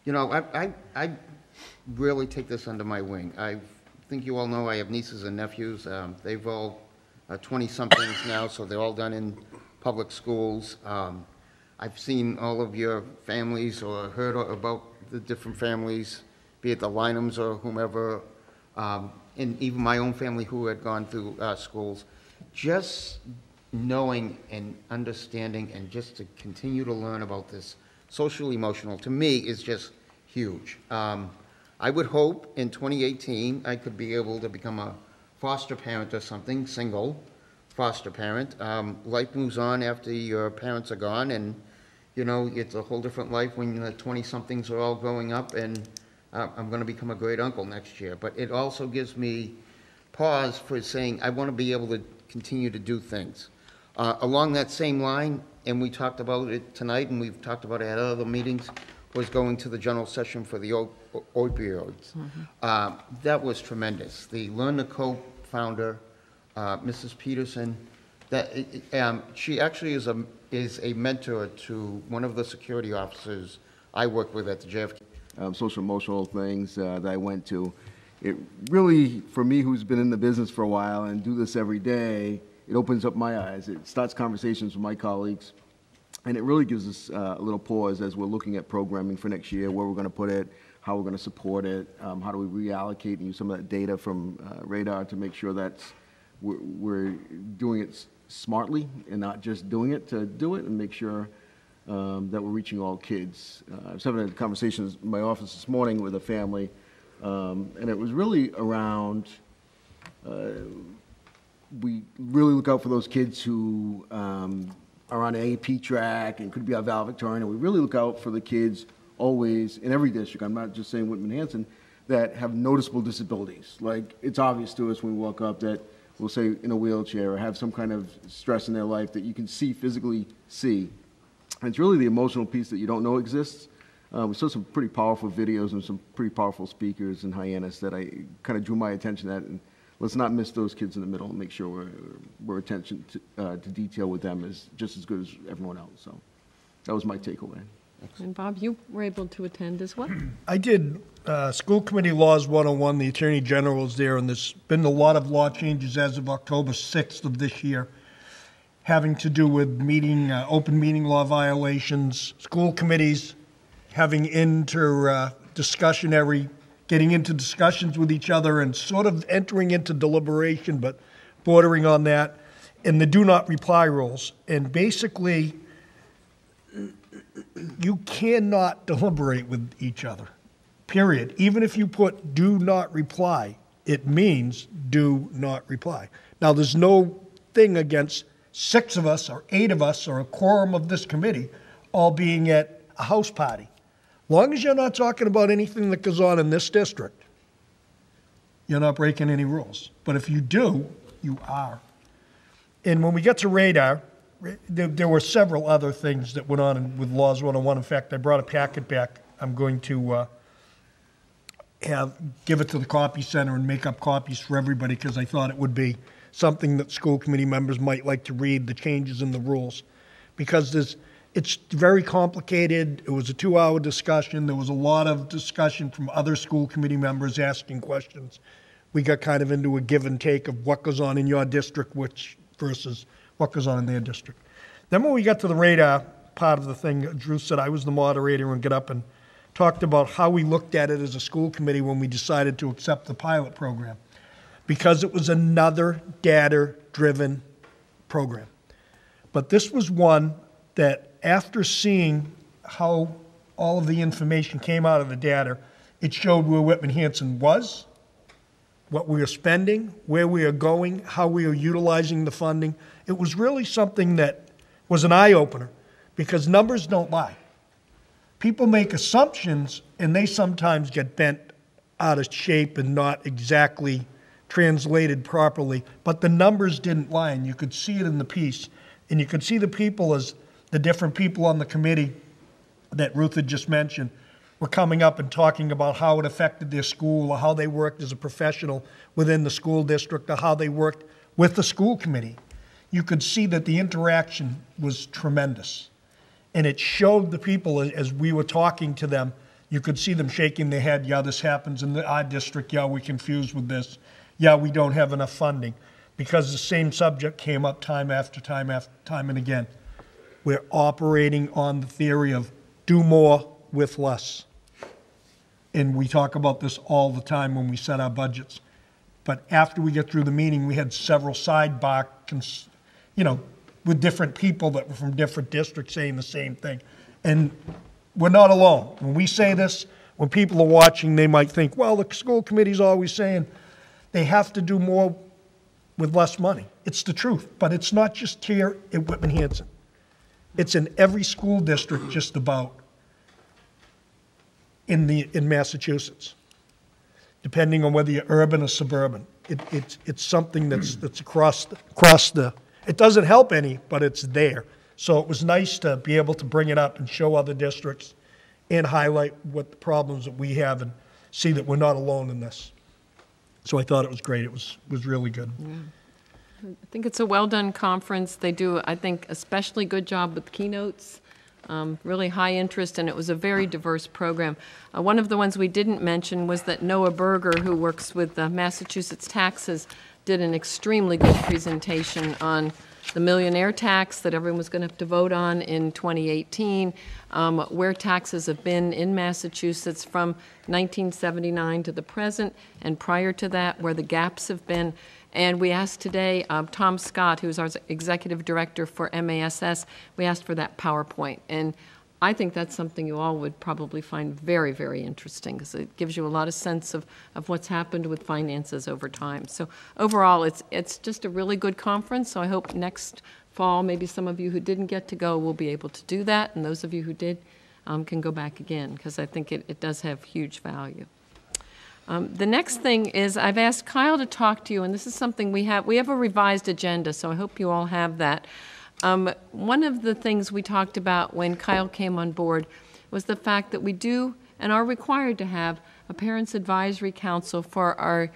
You know, I really take this under my wing. I think you all know I have nieces and nephews. They've all 20-somethings now, so they're all done in public schools. I've seen all of your families or heard about the different families, be it the Lynhams or whomever, and even my own family who had gone through schools. Just knowing and understanding and just to continue to learn about this social emotional, to me, is just huge. I would hope in 2018 I could be able to become a foster parent or something, single foster parent. Life moves on after your parents are gone, and you know, it's a whole different life when the 20-somethings are all growing up, and I'm going to become a great uncle next year. But it also gives me pause for saying I want to be able to continue to do things. Along that same line, and we talked about it tonight, and we've talked about it at other meetings, was going to the general session for the opioids. That was tremendous. The Learn to Cope founder, Mrs. Peterson, she actually is a mentor to one of the security officers I work with at the JFK. Social emotional things that I went to. It really, for me who's been in the business for a while and do this every day, it opens up my eyes. It starts conversations with my colleagues, and it really gives us a little pause as we're looking at programming for next year, where we're going to put it, how we're going to support it, how do we reallocate and use some of that data from Radar to make sure that we're doing it smartly and not just doing it to do it, and make sure that we're reaching all kids. I was having a conversation in my office this morning with a family, and it was really around we really look out for those kids who are on an AP track and could be our valedictorian, and we really look out for the kids always in every district. I'm not just saying Whitman-Hanson, that have noticeable disabilities. Like, it's obvious to us when we walk up that we'll say in a wheelchair or have some kind of stress in their life that you can physically see. And it's really the emotional piece that you don't know exists. We saw some pretty powerful videos and some pretty powerful speakers in Hyannis that I kind of drew my attention at. And let's not miss those kids in the middle and make sure we're attention to detail with them is just as good as everyone else. So that was my takeaway. And Bob, you were able to attend as well? I did School Committee Laws 101. The Attorney General was there, and there's been a lot of law changes as of October 6th of this year, having to do with open meeting law violations, school committees having getting into discussions with each other and sort of entering into deliberation, but bordering on that, and the do not reply rules. And basically, you cannot deliberate with each other, period. Even if you put do not reply, it means do not reply. Now, there's no thing against 6 of us or 8 of us or a quorum of this committee all being at a house party. Long as you're not talking about anything that goes on in this district, you're not breaking any rules. But if you do, you are. And when we get to Radar, there were several other things that went on with Laws 101. In fact, I brought a packet back. I'm going to give it to the copy center and make up copies for everybody, because I thought it would be something that school committee members might like to read, the changes in the rules. Because it's very complicated. It was a 2-hour discussion. There was a lot of discussion from other school committee members asking questions. We got kind of into a give and take of what goes on in your district versus what goes on in their district. Then when we got to the Radar part of the thing, Drew said I was the moderator and get up and talked about how we looked at it as a school committee when we decided to accept the pilot program, because it was another data-driven program. But this was one that, after seeing how all of the information came out of the data, it showed where Whitman-Hanson was, what we are spending, where we are going, how we are utilizing the funding. It was really something that was an eye-opener, because numbers don't lie. People make assumptions, and they sometimes get bent out of shape and not exactly translated properly, but the numbers didn't lie, and you could see it in the piece. And you could see the people, as the different people on the committee that Ruth had just mentioned were coming up and talking about how it affected their school, or how they worked as a professional within the school district, or how they worked with the school committee. You could see that the interaction was tremendous. And it showed the people, as we were talking to them, you could see them shaking their head, yeah, this happens in our district, yeah, we're confused with this, yeah, we don't have enough funding, because the same subject came up time after time after time and again. We're operating on the theory of do more with less. And we talk about this all the time when we set our budgets. But after we get through the meeting, we had several sidebar, with different people that were from different districts saying the same thing. And we're not alone. When we say this, when people are watching, they might think, well, the school committee's always saying they have to do more with less money. It's the truth, but it's not just here at Whitman-Hanson. It's in every school district just about in Massachusetts, depending on whether you're urban or suburban. It's something that's across the, it doesn't help any, but it's there. So it was nice to be able to bring it up and show other districts and highlight what the problems that we have and see that we're not alone in this. So I thought it was great. It was really good. Yeah. I think it's a well-done conference. They do, I think, especially good job with keynotes. Really high interest, and it was a very diverse program. One of the ones we didn't mention was that Noah Berger, who works with Massachusetts Taxes, did an extremely good presentation on the millionaire tax that everyone was going to have to vote on in 2018, where taxes have been in Massachusetts from 1979 to the present, and prior to that, where the gaps have been. And we asked today, Tom Scott, who's our executive director for MASS, we asked for that PowerPoint. And I think that's something you all would probably find very, very interesting, because it gives you a lot of sense of what's happened with finances over time. So overall, it's just a really good conference. So I hope next fall, maybe some of you who didn't get to go will be able to do that. And those of you who did can go back again, because I think it does have huge value. The next thing is I've asked Kyle to talk to you, and this is something we have a revised agenda, so I hope you all have that. One of the things we talked about when Kyle came on board was the fact that we do and are required to have a Parents Advisory Council for our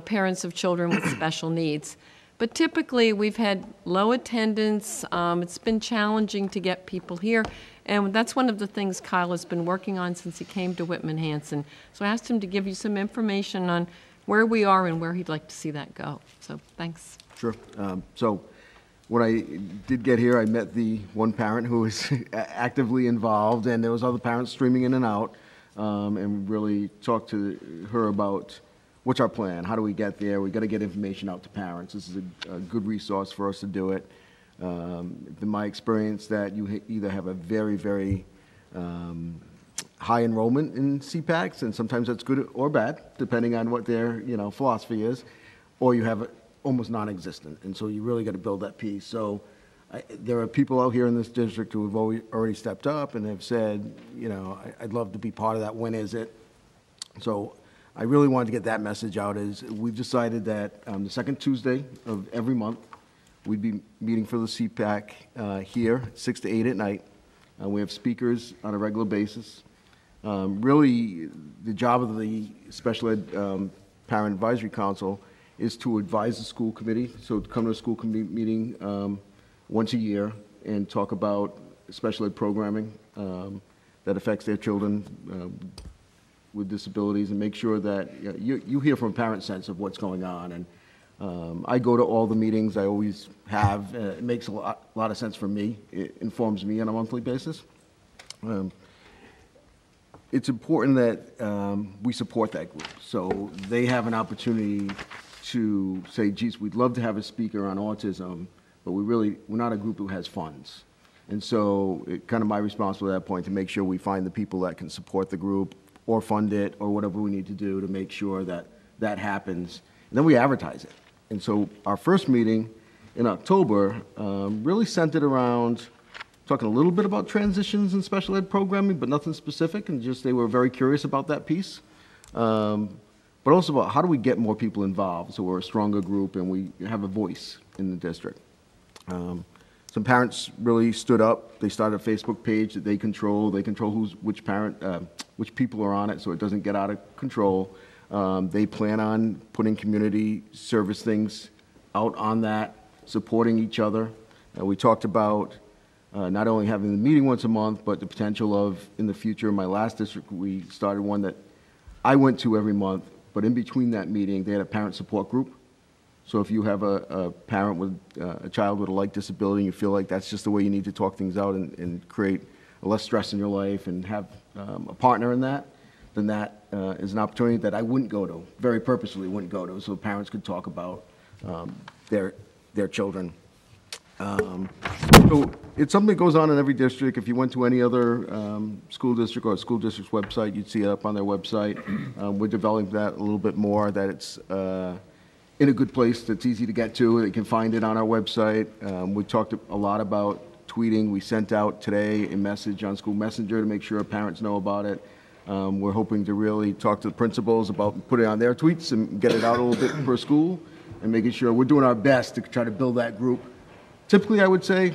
parents of children with special needs. But typically we've had low attendance, it's been challenging to get people here, and that's one of the things Kyle has been working on since he came to Whitman-Hanson. So I asked him to give you some information on where we are and where he'd like to see that go. So thanks. Sure. So when I did get here, I met the one parent who was actively involved, and there was other parents streaming in and out, and really talked to her about what's our plan, how do we get there, we got to get information out to parents. This is a good resource for us to do it. In my experience, that you either have a very, very high enrollment in CPACs, and sometimes that's good or bad, depending on what their philosophy is, or you have it almost non-existent, and so you really got to build that piece. So there are people out here in this district who have already stepped up and have said, I'd love to be part of that. When is it? So I really wanted to get that message out. Is we've decided that the second Tuesday of every month, we'd be meeting for the CPAC here, 6 to 8 at night. We have speakers on a regular basis. Really, the job of the Special Ed Parent Advisory Council is to advise the school committee, so to come to a school committee meeting once a year and talk about special ed programming that affects their children with disabilities, and make sure that you hear from a parent sense of what's going on. And I go to all the meetings, I always have. It makes a lot of sense for me. It informs me on a monthly basis. It's important that we support that group, so they have an opportunity to say, geez, we'd love to have a speaker on autism, but we're not a group who has funds. And so it's kind of my responsibility at that point to make sure we find the people that can support the group or fund it or whatever we need to do to make sure that that happens. And then we advertise it. And so our first meeting in October really centered around talking a little bit about transitions in special ed programming, but nothing specific, and just they were very curious about that piece. but also about how do we get more people involved so we're a stronger group and we have a voice in the district. Some parents really stood up. They started a Facebook page that they control. They control which people are on it so it doesn't get out of control. They plan on putting community service things out on that, supporting each other. We talked about not only having the meeting once a month, but the potential of, in the future, in my last district, we started one that I went to every month, but in between that meeting, they had a parent support group. So if you have a parent with a child with a like disability and you feel like that's just the way you need to talk things out and create less stress in your life and have a partner in that, then that is an opportunity that I wouldn't go to, very purposefully wouldn't go to, so parents could talk about their children. So it's something that goes on in every district. If you went to any other school district or a school district's website, you'd see it up on their website. We're developing that a little bit more, that it's in a good place that's easy to get to. You can find it on our website. We talked a lot about tweeting. We sent out today a message on School Messenger to make sure parents know about it. We're hoping to really talk to the principals about putting it on their tweets and get it out a little bit per school and making sure we're doing our best to try to build that group. Typically, I would say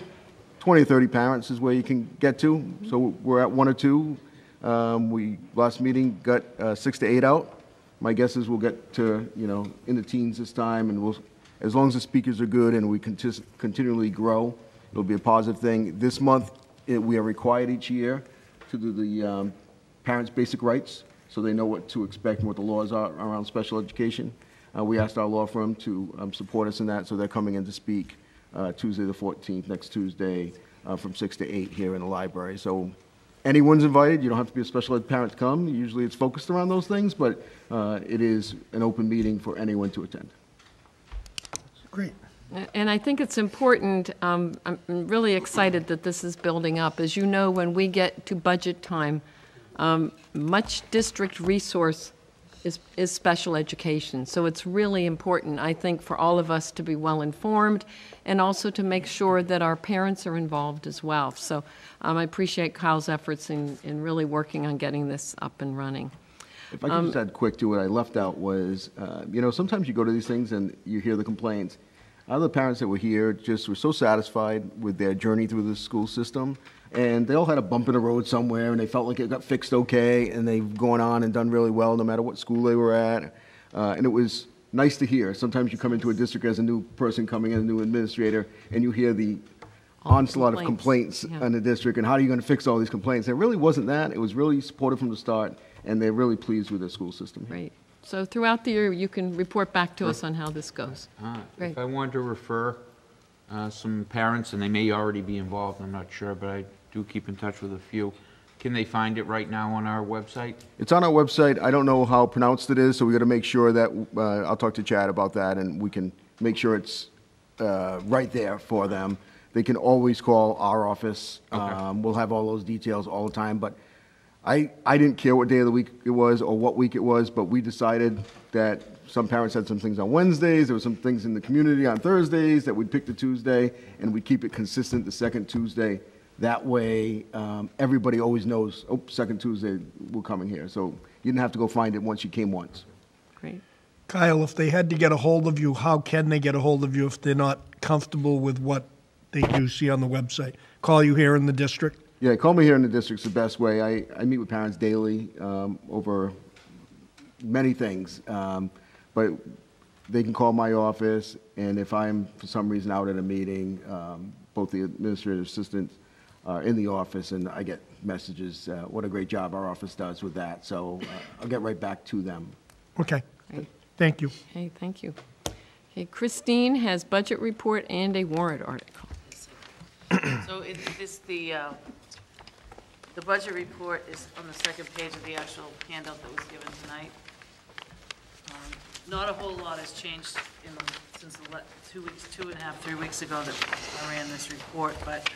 20 or 30 parents is where you can get to. So we're at 1 or 2. We, last meeting, got 6 to 8 out. My guess is we'll get to, in the teens this time, and we'll, as long as the speakers are good and we continually grow, it'll be a positive thing. This month, we are required each year to do the parents' basic rights, so they know what to expect and what the laws are around special education. We asked our law firm to support us in that, so they're coming in to speak Tuesday the 14th, next Tuesday, from 6 to 8 here in the library. So anyone's invited. You don't have to be a special ed parent to come. Usually it's focused around those things, but it is an open meeting for anyone to attend. Great. And I think it's important, I'm really excited that this is building up. As you know, when we get to budget time, much district resource is special education. So it's really important, I think, for all of us to be well informed and also to make sure that our parents are involved as well. So I appreciate Kyle's efforts in really working on getting this up and running. If I could just add quick to what I left out was, sometimes you go to these things and you hear the complaints. Other parents that were here just were so satisfied with their journey through the school system, and they all had a bump in the road somewhere, and they felt like it got fixed okay, and they've gone on and done really well no matter what school they were at. And it was nice to hear. Sometimes you come into a district as a new person coming in, a new administrator, and you hear the onslaught of complaints on the district, and how are you going to fix all these complaints? And it really wasn't that. It was really supportive from the start, and they're really pleased with their school system. Great. So throughout the year, you can report back to us on how this goes. Great. If I wanted to refer some parents, and they may already be involved, I'm not sure, but I do keep in touch with a few. Can they find it right now on our website? It's on our website. I don't know how pronounced it is, so we got to make sure that, I'll talk to Chad about that, and we can make sure it's right there for them. They can always call our office. Okay. We'll have all those details all the time, but I didn't care what day of the week it was or what week it was, but we decided that some parents had some things on Wednesdays, there were some things in the community on Thursdays, that we'd pick the Tuesday, and we'd keep it consistent the second Tuesday. That way, everybody always knows, oh, second Tuesday, we're coming here. So you didn't have to go find it once you came once. Great. Kyle, if they had to get a hold of you, how can they get a hold of you if they're not comfortable with what they do see on the website? Call you here in the district? Yeah, call me here in the district's the best way. I meet with parents daily over many things, but they can call my office, and if I'm for some reason out at a meeting, both the administrative assistants are in the office, and I get messages, what a great job our office does with that, so I'll get right back to them. Okay. Great. Thank you. Okay, thank you. Okay, Christine has budget report and a warrant article. So the budget report is on the second page of the actual handout that was given tonight. Not a whole lot has changed since the 2.5, 3 weeks ago that I ran this report, but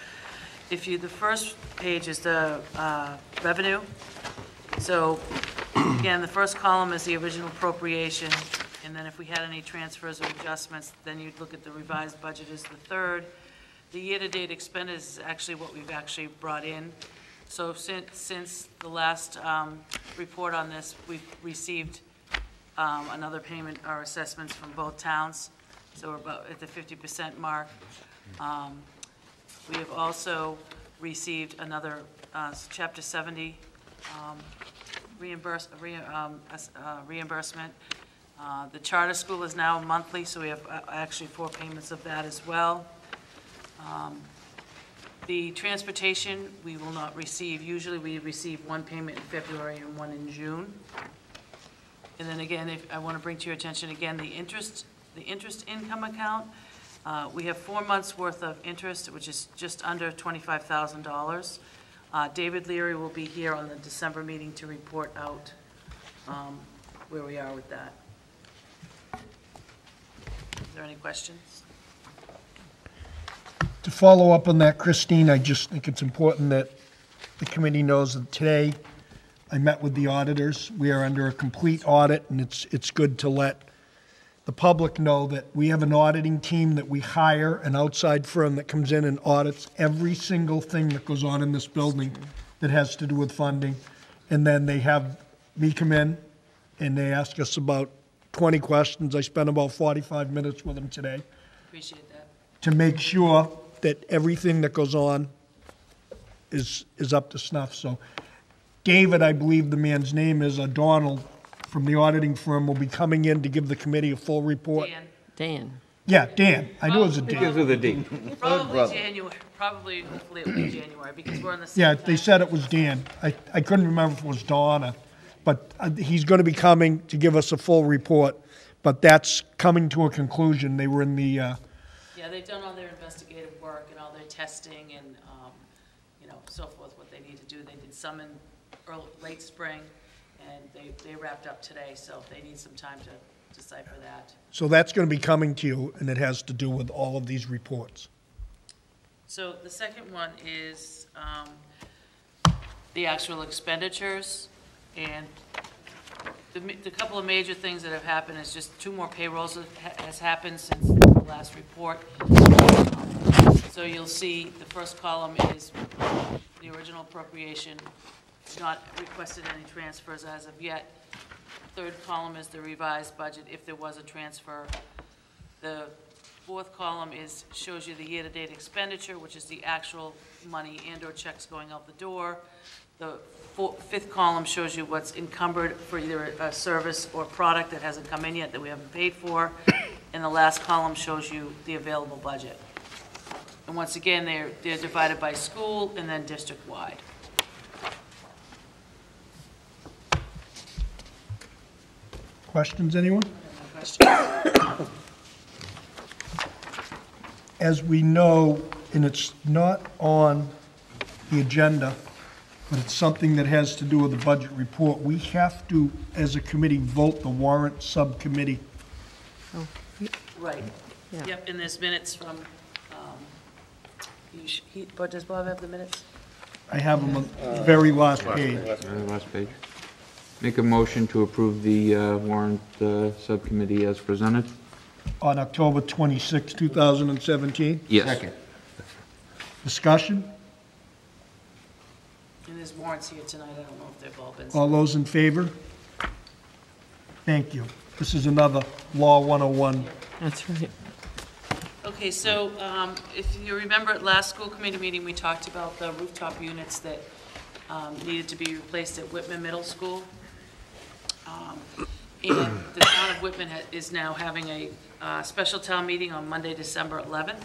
the first page is the revenue. So again, the first column is the original appropriation, and then if we had any transfers or adjustments, then you'd look at the revised budget as the third. The year-to-date expenditures is actually what we've actually brought in. So since the last report on this, we've received Another payment are assessments from both towns, so we're about at the 50% mark. We have also received another Chapter 70 reimbursement. The charter school is now monthly, so we have actually 4 payments of that as well. The transportation, we will not receive. Usually we receive 1 payment in February and 1 in June. And then again, if I want to bring to your attention again, the interest income account, we have 4 months worth of interest, which is just under $25,000. David Leary will be here on the December meeting to report out where we are with that. Is there any questions? To follow up on that, Christine, I just think it's important that the committee knows that today I met with the auditors. We are under a complete audit, and it's good to let the public know that we have an auditing team that we hire, an outside firm that comes in and audits every single thing that goes on in this building that has to do with funding. And then they have me come in and they ask us about 20 questions. I spent about 45 minutes with them today Appreciate that. to make sure that everything that goes on is up to snuff. So David, I believe the man's name is, Donald, from the auditing firm, will be coming in to give the committee a full report. Dan. Yeah, Dan. I knew it was a Dan. Begins with a D. Probably January, probably, hopefully it'll be January, because we're on the same Yeah, time. they said it was Dan. I couldn't remember if it was Donna, but he's going to be coming to give us a full report. But that's coming to a conclusion. They were in the, Yeah, they've done all their investigative work and all their testing and, so forth, what they need to do. They did some in late spring, and they wrapped up today, so they need some time to decipher that. so that's going to be coming to you, and it has to do with all of these reports. So the second one is the actual expenditures, and the couple of major things that have happened is just 2 more payrolls has happened since the last report. So you'll see the first column is the original appropriation, not requested any transfers as of yet. Third column is the revised budget if there was a transfer. The fourth column shows you the year-to-date expenditure, which is the actual money and/or checks going out the door. The fifth column shows you what's encumbered for either a service or product that hasn't come in yet that we haven't paid for. And the last column shows you the available budget. And once again, they're divided by school and then district-wide. Questions, anyone? Questions? As we know, and it's not on the agenda, but it's something that has to do with the budget report, we have to, as a committee, vote the warrant subcommittee. Right. Yeah. Yep, and there's minutes from, but does Bob have the minutes? I have them on the very last page. Very last page. Make a motion to approve the warrant subcommittee as presented. On October 26, 2017. Yes. Second. Discussion? And there's warrants here tonight, I don't know if they've all been. All those in favor? Thank you. This is another Law 101. That's right. Okay, so if you remember at last school committee meeting, we talked about the rooftop units that needed to be replaced at Whitman Middle School. And the town of Whitman is now having a special town meeting on Monday, December 11th.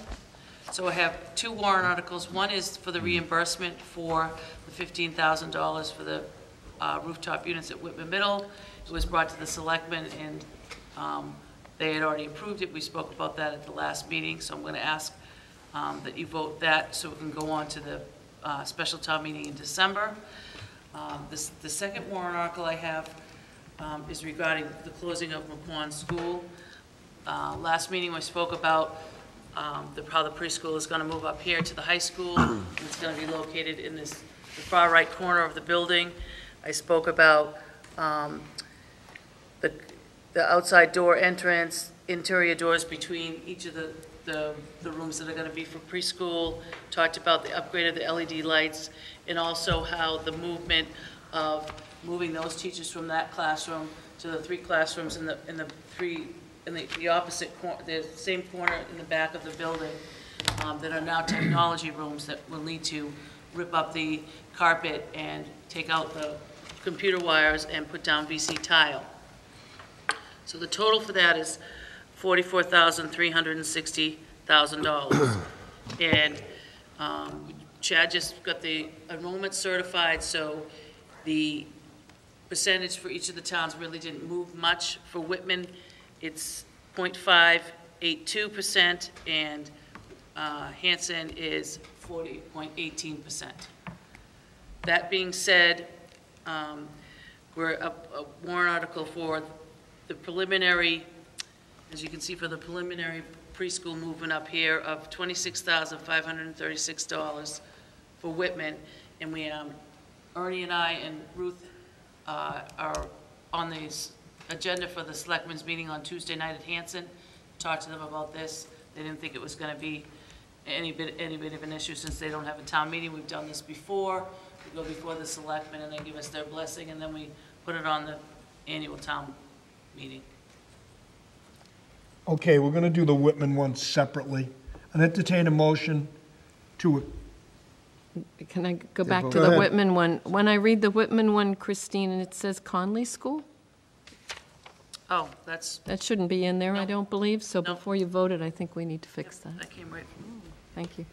So I have 2 warrant articles. One is for the reimbursement for the $15,000 for the rooftop units at Whitman Middle. It was brought to the selectmen, and they had already approved it. We spoke about that at the last meeting, so I'm going to ask that you vote that so we can go on to the special town meeting in December. The second warrant article I have is regarding the closing of McQuon School. Last meeting we spoke about how the preschool is going to move up here to the high school. It's going to be located in the far right corner of the building. I spoke about the outside door entrance, interior doors between each of the rooms that are going to be for preschool, talked about the upgrade of the LED lights, and also how the movement of moving those teachers from that classroom to the 3 classrooms in the opposite corner, the same corner in the back of the building, that are now technology rooms that will need to rip up the carpet and take out the computer wires and put down VC tile. So the total for that is $44,360,000. And Chad just got the enrollment certified, so the percentage for each of the towns really didn't move much. For Whitman, it's 0.582%, and Hanson is 40.18%. That being said, we're a warrant article for the preliminary, as you can see, for the preliminary preschool movement up here of $26,536 for Whitman, and we, Ernie and I and Ruth are on the agenda for the selectmen's meeting on Tuesday night at Hanson. Talked to them about this. They didn't think it was going to be any bit of an issue since they don't have a town meeting. We've done this before. We go before the selectmen and they give us their blessing, and then we put it on the annual town meeting. Okay, we're going to do the Whitman one separately. I'd entertain a motion to... Can I go back to the Whitman one? When I read the Whitman one, Christine, and it says Conley School? Oh, that's... That shouldn't be in there, No. I don't believe. So No. before you vote it, I think we need to fix that. That came right from... Thank you.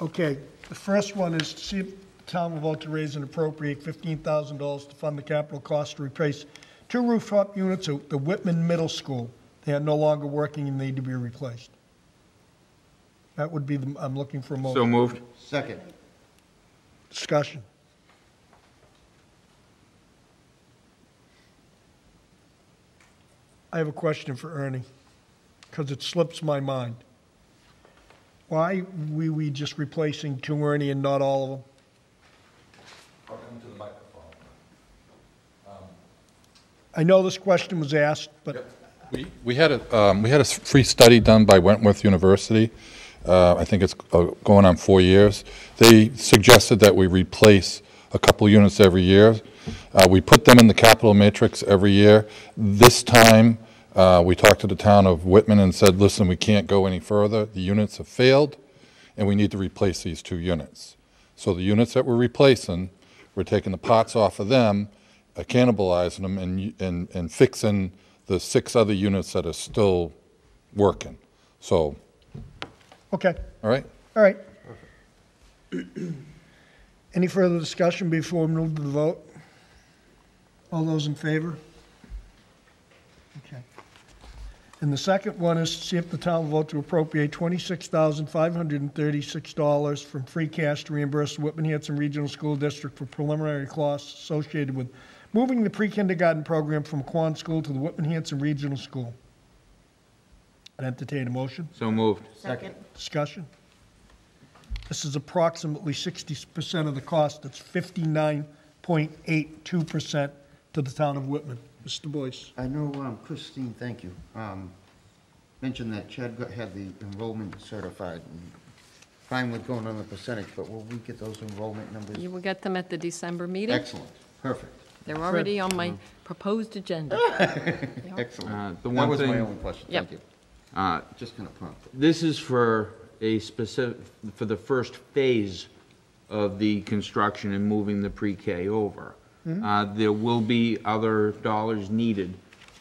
Okay, the first one is to see if the town will vote to raise and appropriate $15,000 to fund the capital cost to replace 2 rooftop units at the Whitman Middle School. They are no longer working and need to be replaced. That would be I'm looking for a motion. So moved. Second. Discussion. I have a question for Ernie, because it slips my mind. Why were we just replacing 2, Ernie, and not all of them? Into the microphone. I know this question was asked, but... We had a free study done by Wentworth University. I think it's going on 4 years. They suggested that we replace a couple units every year. We put them in the capital matrix every year. This time, we talked to the town of Whitman and said, listen, we can't go any further. The units have failed, and we need to replace these 2 units. So the units that we're replacing, we're taking the pots off of them, cannibalizing them, and fixing the 6 other units that are still working. So, Okay. all right? All right. Any further discussion before we move to the vote? All those in favor? Okay. And the second one is to see if the town will vote to appropriate $26,536 from free cash to reimburse the Whitman-Hanson Regional School District for preliminary costs associated with moving the pre-kindergarten program from Quan School to the Whitman-Hanson Regional School. I'd entertain a motion. So moved. Second. Discussion. This is approximately 60% of the cost. That's 59.82% to the town of Whitman. Mr. Boyce. I know, Christine, thank you, mentioned that Chad had the enrollment certified, and fine with going on the percentage, but will we get those enrollment numbers? You will get them at the December meeting. Excellent, perfect. They're already on my proposed agenda. Excellent. The That one was my thing- only question, Yep. thank you. Just kind of prompted. This is for a specific, for the first phase of the construction and moving the pre-K over. There will be other dollars needed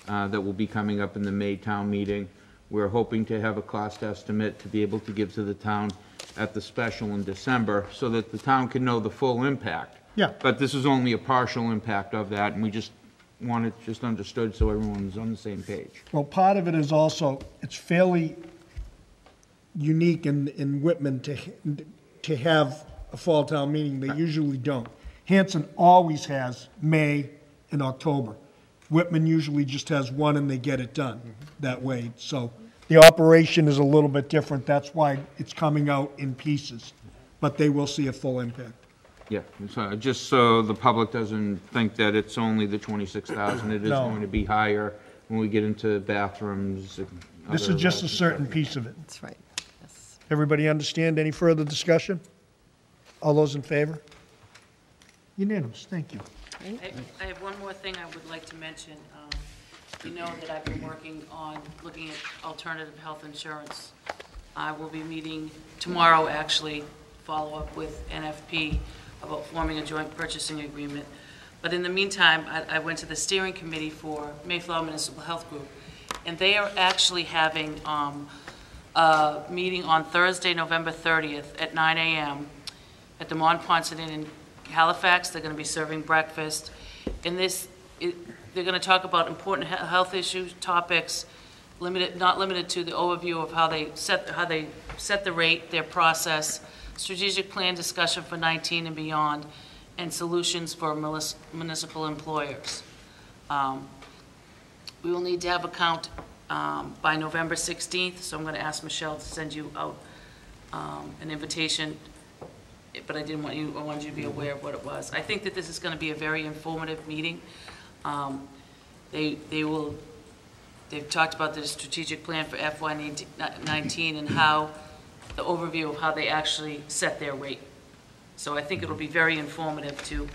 that will be coming up in the May town meeting. We're hoping to have a cost estimate to be able to give to the town at the special in December so that the town can know the full impact. Yeah. But this is only a partial impact of that, and we just want it just understood so everyone's on the same page. Well, part of it is also, it's fairly unique in Whitman to have a fall town meeting. They usually don't. Hanson always has May and October. Whitman usually just has one and they get it done that way. So the operation is a little bit different. That's why it's coming out in pieces. But they will see a full impact. Yeah, so just so the public doesn't think that it's only the 26,000, it is No. going to be higher when we get into bathrooms. And This is other just a lights and certain stuff. piece of it. That's right. Yes. Everybody understand? Any further discussion? All those in favor? Unanimous, thank you. I have one more thing I would like to mention. You know that I've been working on looking at alternative health insurance. I will be meeting tomorrow, actually, follow up with NFP about forming a joint purchasing agreement. But in the meantime, I went to the steering committee for Mayflower Municipal Health Group, and they are actually having a meeting on Thursday, November 30th at 9 a.m. at the Mont Ponce Inn in Halifax. They're going to be serving breakfast. And they're going to talk about important health issues, topics, not limited to the overview of how they set the rate, their process, strategic plan discussion for 19 and beyond, and solutions for municipal employers. We will need to have a count by November 16th, so I'm going to ask Michelle to send you out an invitation, but I wanted you to be aware of what it was. I think that this is going to be a very informative meeting. They've talked about the strategic plan for FY19 and how the overview of how they actually set their rate. So I think it'll be very informative to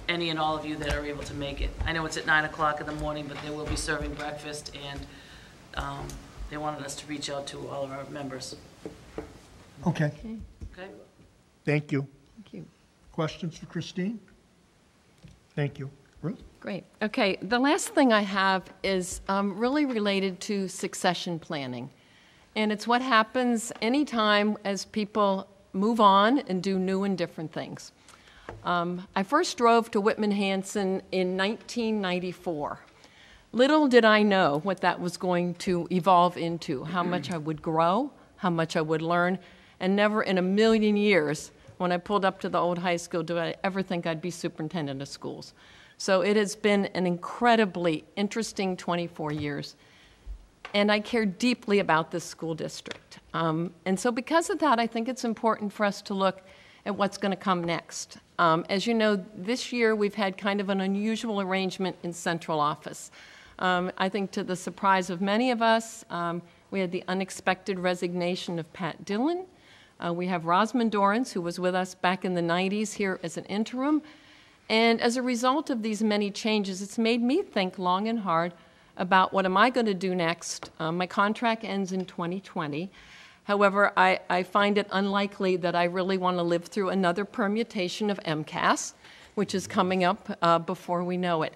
any and all of you that are able to make it. I know it's at 9 o'clock in the morning, but they will be serving breakfast, and they wanted us to reach out to all of our members. Okay. Okay? Thank you. Thank you. Questions for Christine? Thank you. Ruth? Great. Okay, the last thing I have is really related to succession planning. And it's what happens anytime as people move on and do new and different things. I first drove to Whitman-Hanson in 1994. Little did I know what that was going to evolve into, how much I would grow, how much I would learn, and never in a million years, when I pulled up to the old high school, did I ever think I'd be superintendent of schools. So it has been an incredibly interesting 24 years. And I care deeply about this school district. And so because of that, I think it's important for us to look at what's going to come next. As you know, this year we've had kind of an unusual arrangement in central office. I think to the surprise of many of us, we had the unexpected resignation of Pat Dillon. We have Rosamond Dorrance, who was with us back in the 90s here as an interim. And as a result of these many changes, it's made me think long and hard about what am I going to do next. My contract ends in 2020. However, I find it unlikely that I really want to live through another permutation of MCAS, which is coming up before we know it.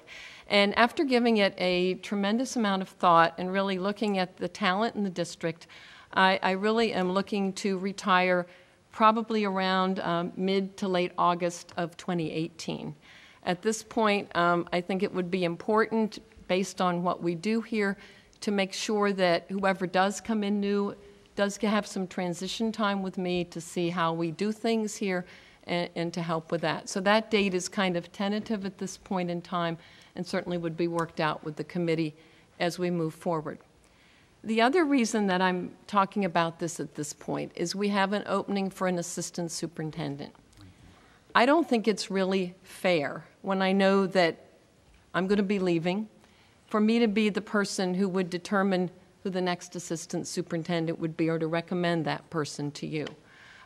And after giving it a tremendous amount of thought and really looking at the talent in the district, I really am looking to retire probably around mid to late August of 2018. At this point, I think it would be important, based on what we do here, to make sure that whoever does come in new does have some transition time with me to see how we do things here and to help with that. So that date is kind of tentative at this point in time and certainly would be worked out with the committee as we move forward. The other reason that I'm talking about this at this point is we have an opening for an assistant superintendent. I don't think it's really fair when I know that I'm going to be leaving for me to be the person who would determine who the next assistant superintendent would be or to recommend that person to you.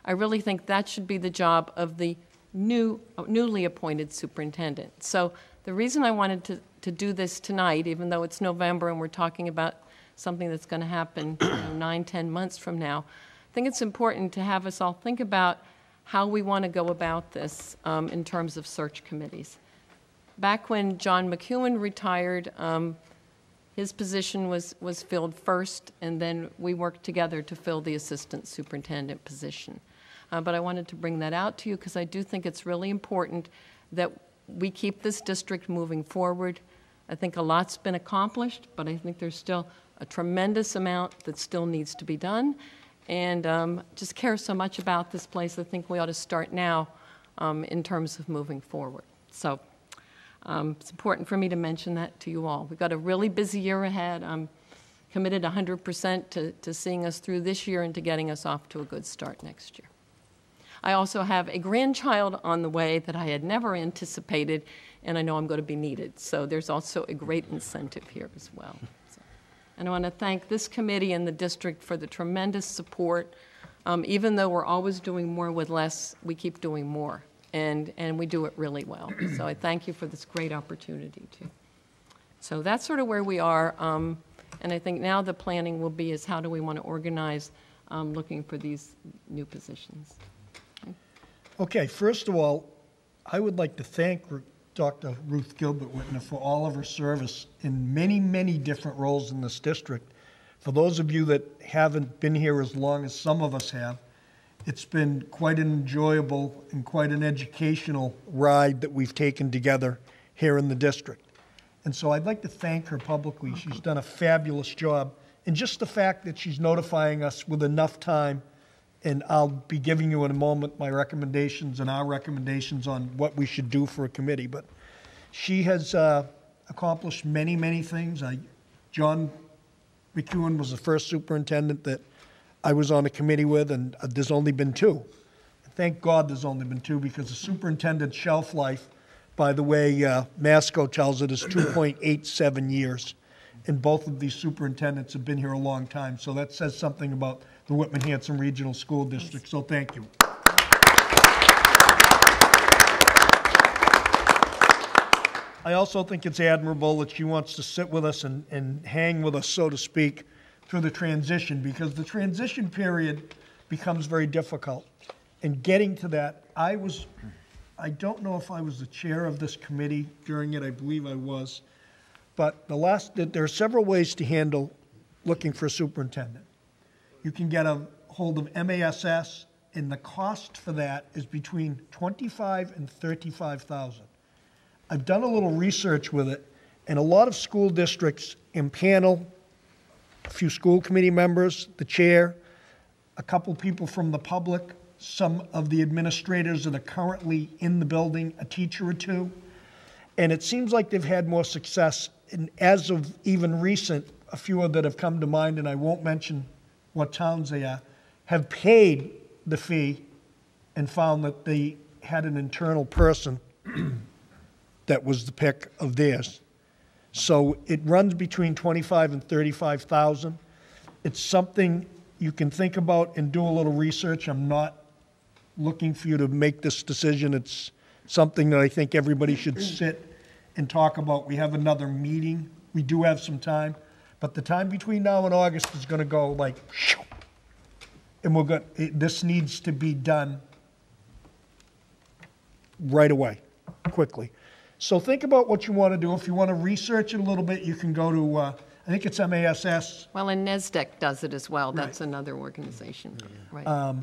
I really think that should be the job of the newly appointed superintendent. So the reason I wanted to do this tonight, even though it's November and we're talking about something that's going to happen 9-10 months from now, I think it's important to have us all think about how we want to go about this in terms of search committees. Back when John McEwen retired, his position was filled first, and then we worked together to fill the assistant superintendent position. But I wanted to bring that out to you because I do think it's really important that we keep this district moving forward. I think a lot's been accomplished, but I think there's still a tremendous amount that still needs to be done. And just care so much about this place, I think we ought to start now in terms of moving forward. So it's important for me to mention that to you all. We've got a really busy year ahead. I'm committed 100% to seeing us through this year and to getting us off to a good start next year. I also have a grandchild on the way that I had never anticipated, and I know I'm going to be needed. So there's also a great incentive here as well. And I want to thank this committee and the district for the tremendous support. Even though we're always doing more with less, we keep doing more. and we do it really well. So I thank you for this great opportunity too. So that's sort of where we are, and I think now the planning will be is how do we want to organize looking for these new positions. Okay, first of all, I would like to thank Dr. Ruth Gilbert Whitner for all of her service in many, many different roles in this district. For those of you that haven't been here as long as some of us have, it's been quite an enjoyable and quite an educational ride that we've taken together here in the district. And so I'd like to thank her publicly. She's done a fabulous job. And just the fact that she's notifying us with enough time, and I'll be giving you in a moment my recommendations and our recommendations on what we should do for a committee. But she has accomplished many, many things. John McEwen was the first superintendent that I was on a committee with, and there's only been two. Thank God there's only been two, because the superintendent's shelf life, by the way, Masco tells it, is 2.87 years. And both of these superintendents have been here a long time. So that says something about the Whitman-Hanson Regional School District. So thank you. I also think it's admirable that she wants to sit with us and hang with us, so to speak, through the transition, because the transition period becomes very difficult. And getting to that, I don't know if I was the chair of this committee during it. I believe I was. But there are several ways to handle looking for a superintendent. You can get a hold of MASS, and the cost for that is between $25,000 and $35,000. I've done a little research with it, and a lot of school districts impanel a few school committee members, the chair, a couple people from the public, some of the administrators that are currently in the building, a teacher or two. And it seems like they've had more success. And as of even recent, a few that have come to mind, and I won't mention what towns they are, have paid the fee and found that they had an internal person that was the pick of theirs. So it runs between $25,000 and $35,000. It's something you can think about and do a little research. I'm not looking for you to make this decision. It's something that I think everybody should sit and talk about. We have another meeting. We do have some time, but the time between now and August is going to go like, and this needs to be done right away, quickly. So think about what you want to do. If you want to research it a little bit, you can go to, I think it's MASS. Well, and NESDEC does it as well. That's another organization. Right.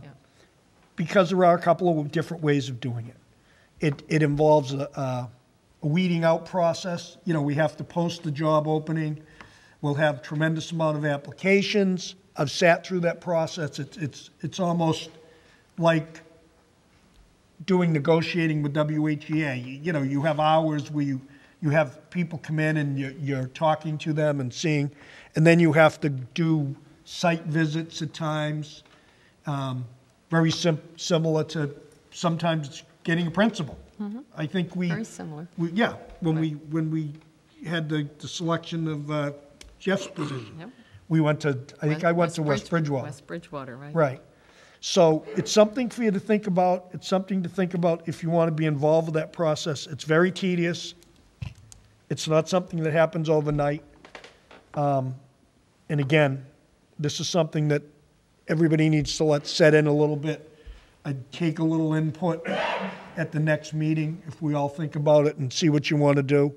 Because there are a couple of different ways of doing it. It involves a weeding out process. You know, we have to post the job opening. We'll have a tremendous amount of applications. I've sat through that process. It's almost like doing negotiating with WHEA. You know, you have hours where you have people come in and you're talking to them and seeing, and then you have to do site visits at times, very similar to sometimes getting a principal. Mm-hmm. I think very similar. When we had the selection of Jeff's position, yep. We went to, I think I went to West Bridgewater. West Bridgewater, right. Right. So it's something for you to think about. It's something to think about if you want to be involved with that process. It's very tedious. It's not something that happens overnight. And again, this is something that everybody needs to let set in a little bit. I'd take a little input at the next meeting if we all think about it and see what you want to do.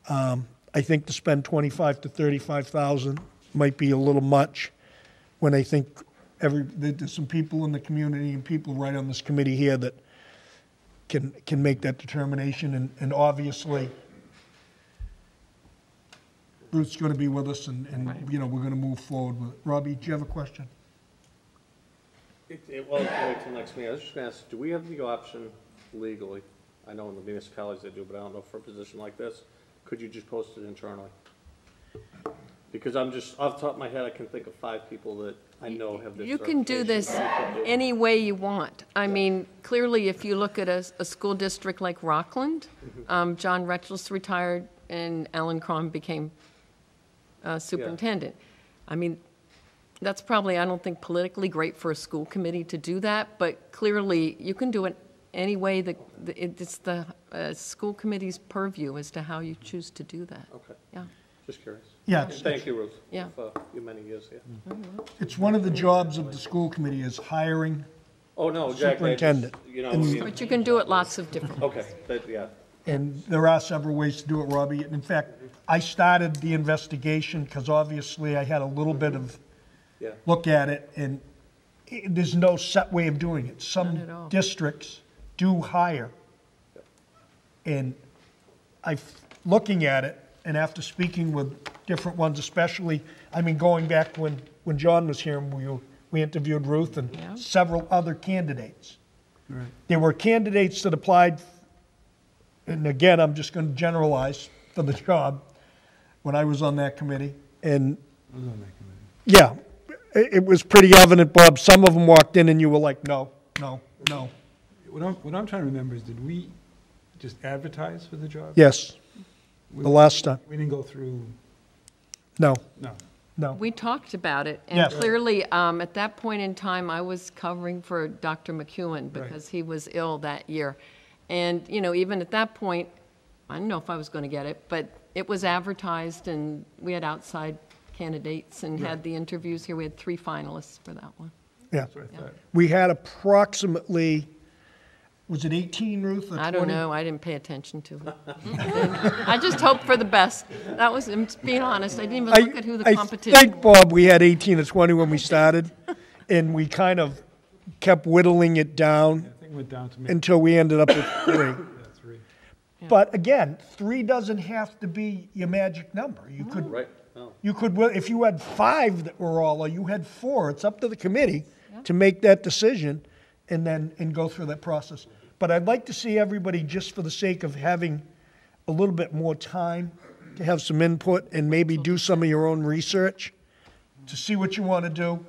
I think to spend $25,000 to $35,000 might be a little much when I think there's some people in the community and people right on this committee here that can make that determination. And obviously, Ruth's going to be with us, and you know, we're going to move forward with it. Robbie, do you have a question? Well, wait till next meeting. I was just going to ask, do we have the option legally? I know in the municipalities they do, but I don't know for a position like this. Could you just post it internally? Because I'm just, off the top of my head, I can think of 5 people that I know have this. You can do this any way you want. I mean, clearly, if you look at a school district like Rockland, John Retchless retired and Alan Cron became superintendent. I mean, that's probably, I don't think, politically great for a school committee to do that, but clearly, you can do it any way that, it's the school committee's purview as to how you choose to do that. Okay. Yeah. Just curious. Yeah. And thank you, Ruth. Yeah. For your many years here. It's one of the jobs of the school committee is hiring Oh, no, exactly. superintendent. You know, And- But you can do it lots of different ways. Okay, yeah. And there are several ways to do it, Robbie. And in fact, I started the investigation because obviously I had a little bit of Yeah. look at it, and there's no set way of doing it. None Some at all. districts do hire. And looking at it, and after speaking with different ones, especially, I mean, going back when John was here, and we interviewed Ruth and Yeah. several other candidates. Right. There were candidates that applied, and again, I'm just going to generalize for the job, when I was on that committee. And I was on that committee. yeah, it was pretty evident, Bob. Some of them walked in and you were like, no, no, no. What I'm trying to remember is, did we just advertise for the job? Yes, the last time. We didn't go through, No, no. no. We talked about it, and Yes. clearly, at that point in time, I was covering for Dr. McEwen because he was ill that year. And, you know, even at that point, I didn't know if I was going to get it, but it was advertised, and we had outside candidates and had the interviews here. We had 3 finalists for that one. Yeah. That's what I thought. We had approximately, was it 18, Ruth, or 20? I don't know, I didn't pay attention to it. I just hoped for the best. That was, I'm just being honest, I didn't even look at who the competition I think, Bob, we had 18 or 20 when we started, and we kind of kept whittling it down I think it went down to me. until we ended up with 3. Yeah, 3. But again, 3 doesn't have to be your magic number. You could, Right. No. you could, if you had 5 that were all, or you had 4, it's up to the committee to make that decision and go through that process. But I'd like to see everybody, just for the sake of having a little bit more time to have some input and maybe do some of your own research to see what you want to do.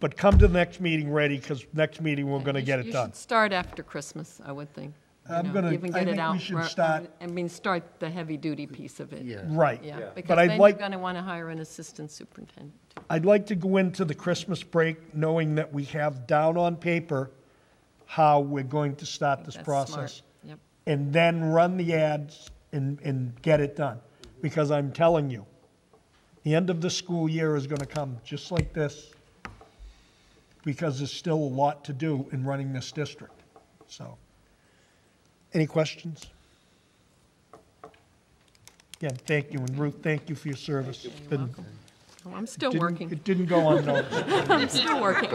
But come to the next meeting ready, because next meeting we're going to get it You done. should start after Christmas, I would think. I'm You know, gonna- even I get it think we out should ro- start- I mean, start the heavy-duty piece of it. Yeah. Right. Yeah, But because I'd then you're like, going to want to hire an assistant superintendent. I'd like to go into the Christmas break knowing that we have down on paper how we're going to start this That's process. smart. Yep. And then run the ads and get it done. Because I'm telling you, the end of the school year is going to come just like this, because there's still a lot to do in running this district. So, any questions? Again, thank you, and Ruth, thank you for your service. It's been- Oh, I'm still didn't- working. It didn't go unnoticed. I'm still working.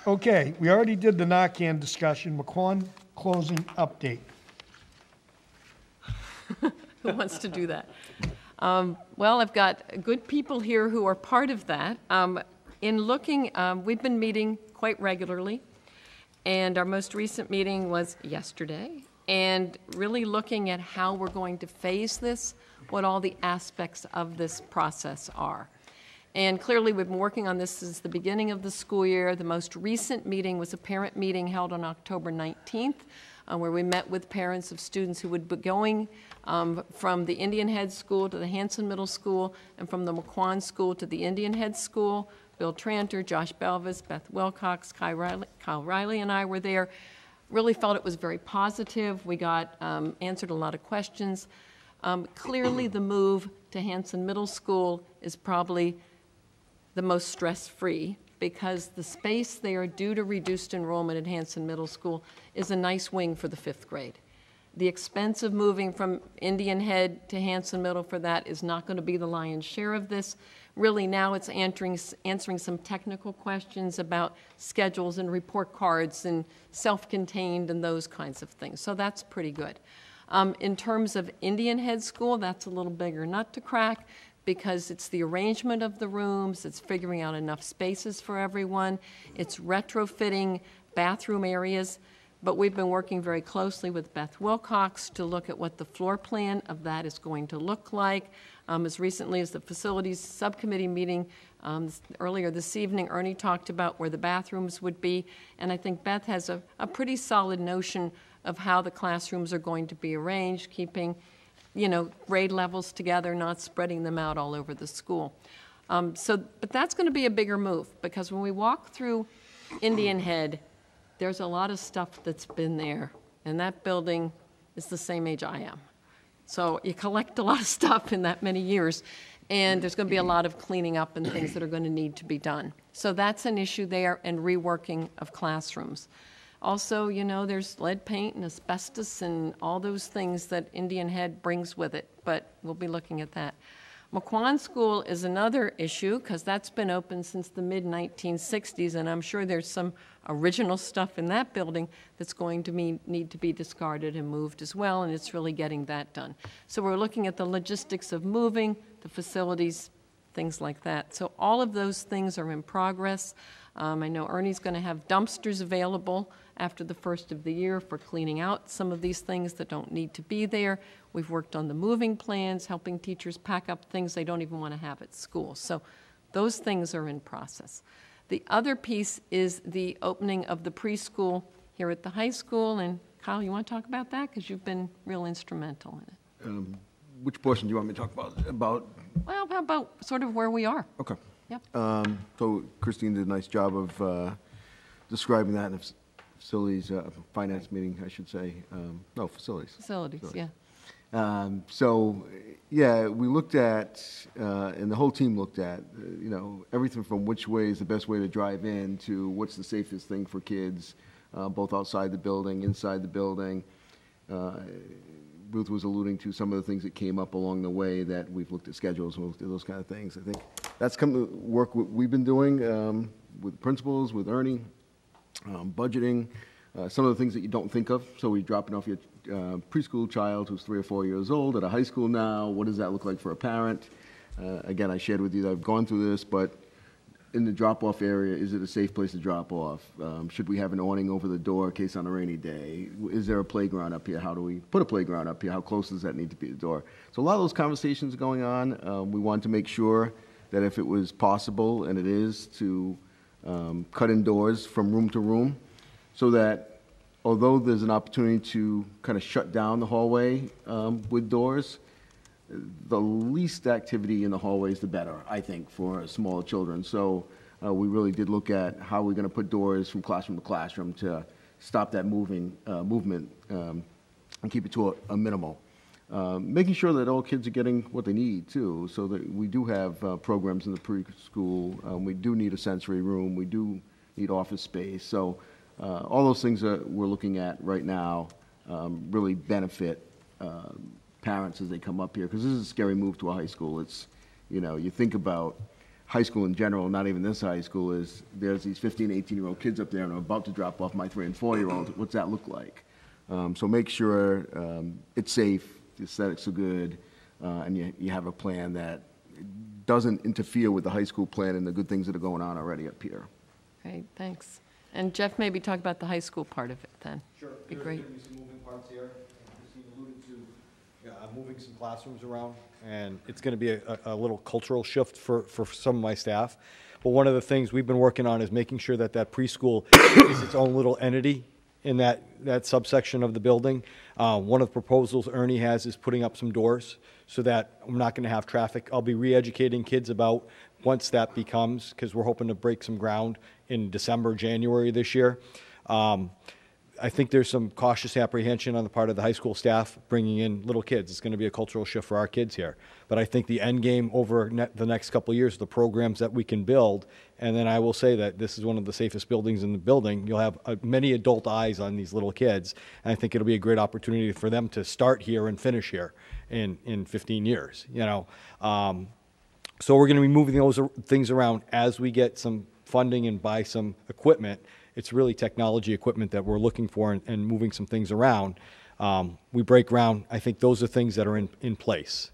Okay, we already did the Narcan discussion. McQuon closing update. Who wants to do that? Well, I've got good people here who are part of that. In looking, we've been meeting quite regularly, and our most recent meeting was yesterday, and really looking at how we're going to phase this, what all the aspects of this process are. And clearly, we've been working on this since the beginning of the school year. The most recent meeting was a parent meeting held on October 19th, where we met with parents of students who would be going from the Indian Head School to the Hanson Middle School, and from the McQuon School to the Indian Head School. Bill Tranter, Josh Belvis, Beth Wilcox, Kyle Riley and I were there. Really felt it was very positive. We got answered a lot of questions. Clearly, the move to Hanson Middle School is probably the most stress-free, because the space there, due to reduced enrollment at Hanson Middle School, is a nice wing for the 5th grade. The expense of moving from Indian Head to Hanson Middle for that is not going to be the lion's share of this. Really, now it's answering some technical questions about schedules and report cards and self-contained and those kinds of things. So that's pretty good. In terms of Indian Head School, that's a little bigger nut to crack, because it's the arrangement of the rooms, it's figuring out enough spaces for everyone, it's retrofitting bathroom areas. But we've been working very closely with Beth Wilcox to look at what the floor plan of that is going to look like. As recently as the facilities subcommittee meeting earlier this evening, Ernie talked about where the bathrooms would be, and I think Beth has a pretty solid notion of how the classrooms are going to be arranged, keeping, you know, grade levels together, not spreading them out all over the school. But that's going to be a bigger move, because when we walk through Indian Head, there's a lot of stuff that's been there, and that building is the same age I am. So you collect a lot of stuff in that many years, and there's going to be a lot of cleaning up and things that are going to need to be done. So that's an issue there, and reworking of classrooms. Also, you know, there's lead paint and asbestos and all those things that Indian Head brings with it, but we'll be looking at that. McQuon School is another issue because that's been open since the mid-1960s, and I'm sure there's some original stuff in that building that's going to need to be discarded and moved as well, and it's really getting that done. So we're looking at the logistics of moving, the facilities, things like that. So all of those things are in progress. I know Ernie's going to have dumpsters available after the first of the year for cleaning out some of these things that don't need to be there. We've worked on the moving plans, helping teachers pack up things they don't even want to have at school. So those things are in process. The other piece is the opening of the preschool here at the high school. And Kyle, you want to talk about that? Because you've been real instrumental in it. Which portion do you want me to talk about? Well, how about sort of where we are? Okay. Yep. So Christine did a nice job of describing that in a facilities, finance meeting, I should say. No, facilities. Facilities, yeah. So, yeah, we looked at, and the whole team looked at, you know, everything from which way is the best way to drive in to what's the safest thing for kids, both outside the building, inside the building. Ruth was alluding to some of the things that came up along the way that we've looked at schedules, we've looked at those kind of things. I think that's come to work we've been doing with principals, with Ernie, budgeting, some of the things that you don't think of. So we're dropping off your preschool child who's 3 or 4 years old at a high school now. What does that look like for a parent? Again, I shared with you that I've gone through this, but in the drop-off area, is it a safe place to drop off? Should we have an awning over the door in case on a rainy day? Is there a playground up here? How do we put a playground up here? How close does that need to be to the door? So a lot of those conversations are going on. We wanted to make sure that if it was possible, and it is, to cut indoors from room to room, so that although there's an opportunity to kind of shut down the hallway with doors, the least activity in the hallways, the better, I think, for smaller children. So we really did look at how we're going to put doors from classroom to classroom to stop that movement and keep it to a minimal. Making sure that all kids are getting what they need, too, so that we do have programs in the preschool. We do need a sensory room. We do need office space. So all those things that we're looking at right now really benefit parents as they come up here, because this is a scary move to a high school. It's, you know, you think about high school in general, not even this high school, is there's these 15, 18-year-old kids up there, and I'm about to drop off my 3 and 4-year-old. What's that look like? So make sure it's safe, the aesthetics are good, and you have a plan that doesn't interfere with the high school plan and the good things that are going on already up here. Great, thanks. And Jeff, maybe talk about the high school part of it then. Sure. Be great. There's going to be some moving parts here. Christine alluded to moving some classrooms around, and it's going to be a little cultural shift for some of my staff. But one of the things we've been working on is making sure that that preschool is its own little entity in that subsection of the building. One of the proposals Ernie has is putting up some doors so that I'm not going to have traffic. I'll be re-educating kids about once that becomes, because we're hoping to break some ground in December, January this year. I think there's some cautious apprehension on the part of the high school staff bringing in little kids. It's going to be a cultural shift for our kids here. But I think the end game over the next couple of years, the programs that we can build, and then I will say that this is one of the safest buildings in the building. You'll have many adult eyes on these little kids, and I think it'll be a great opportunity for them to start here and finish here in 15 years. You know, so we're going to be moving those things around as we get some funding and buy some equipment. It's really technology equipment that we're looking for and moving some things around. We break ground. I think those are things that are in place.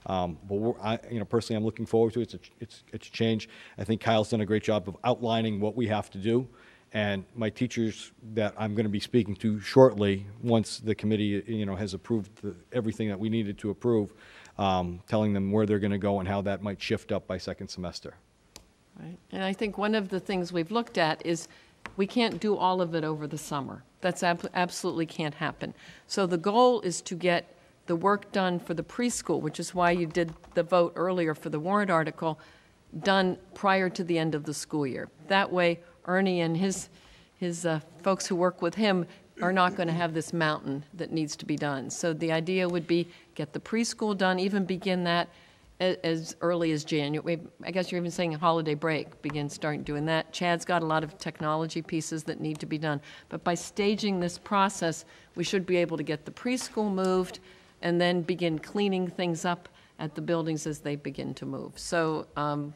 But personally, I'm looking forward to it. It's a change. I think Kyle's done a great job of outlining what we have to do. And my teachers that I'm going to be speaking to shortly, once the committee has approved everything that we needed to approve, telling them where they're going to go and how that might shift up by second semester. Right. And I think one of the things we've looked at is we can't do all of it over the summer. That's absolutely can't happen. So the goal is to get the work done for the preschool, which is why you did the vote earlier for the warrant article, done prior to the end of the school year. That way, Ernie and his his folks who work with him are not going to have this mountain that needs to be done. So the idea would be get the preschool done, even begin that as early as January. I guess you're even saying a holiday break, start doing that. Chad's got a lot of technology pieces that need to be done. But by staging this process, we should be able to get the preschool moved and then begin cleaning things up at the buildings as they begin to move. So,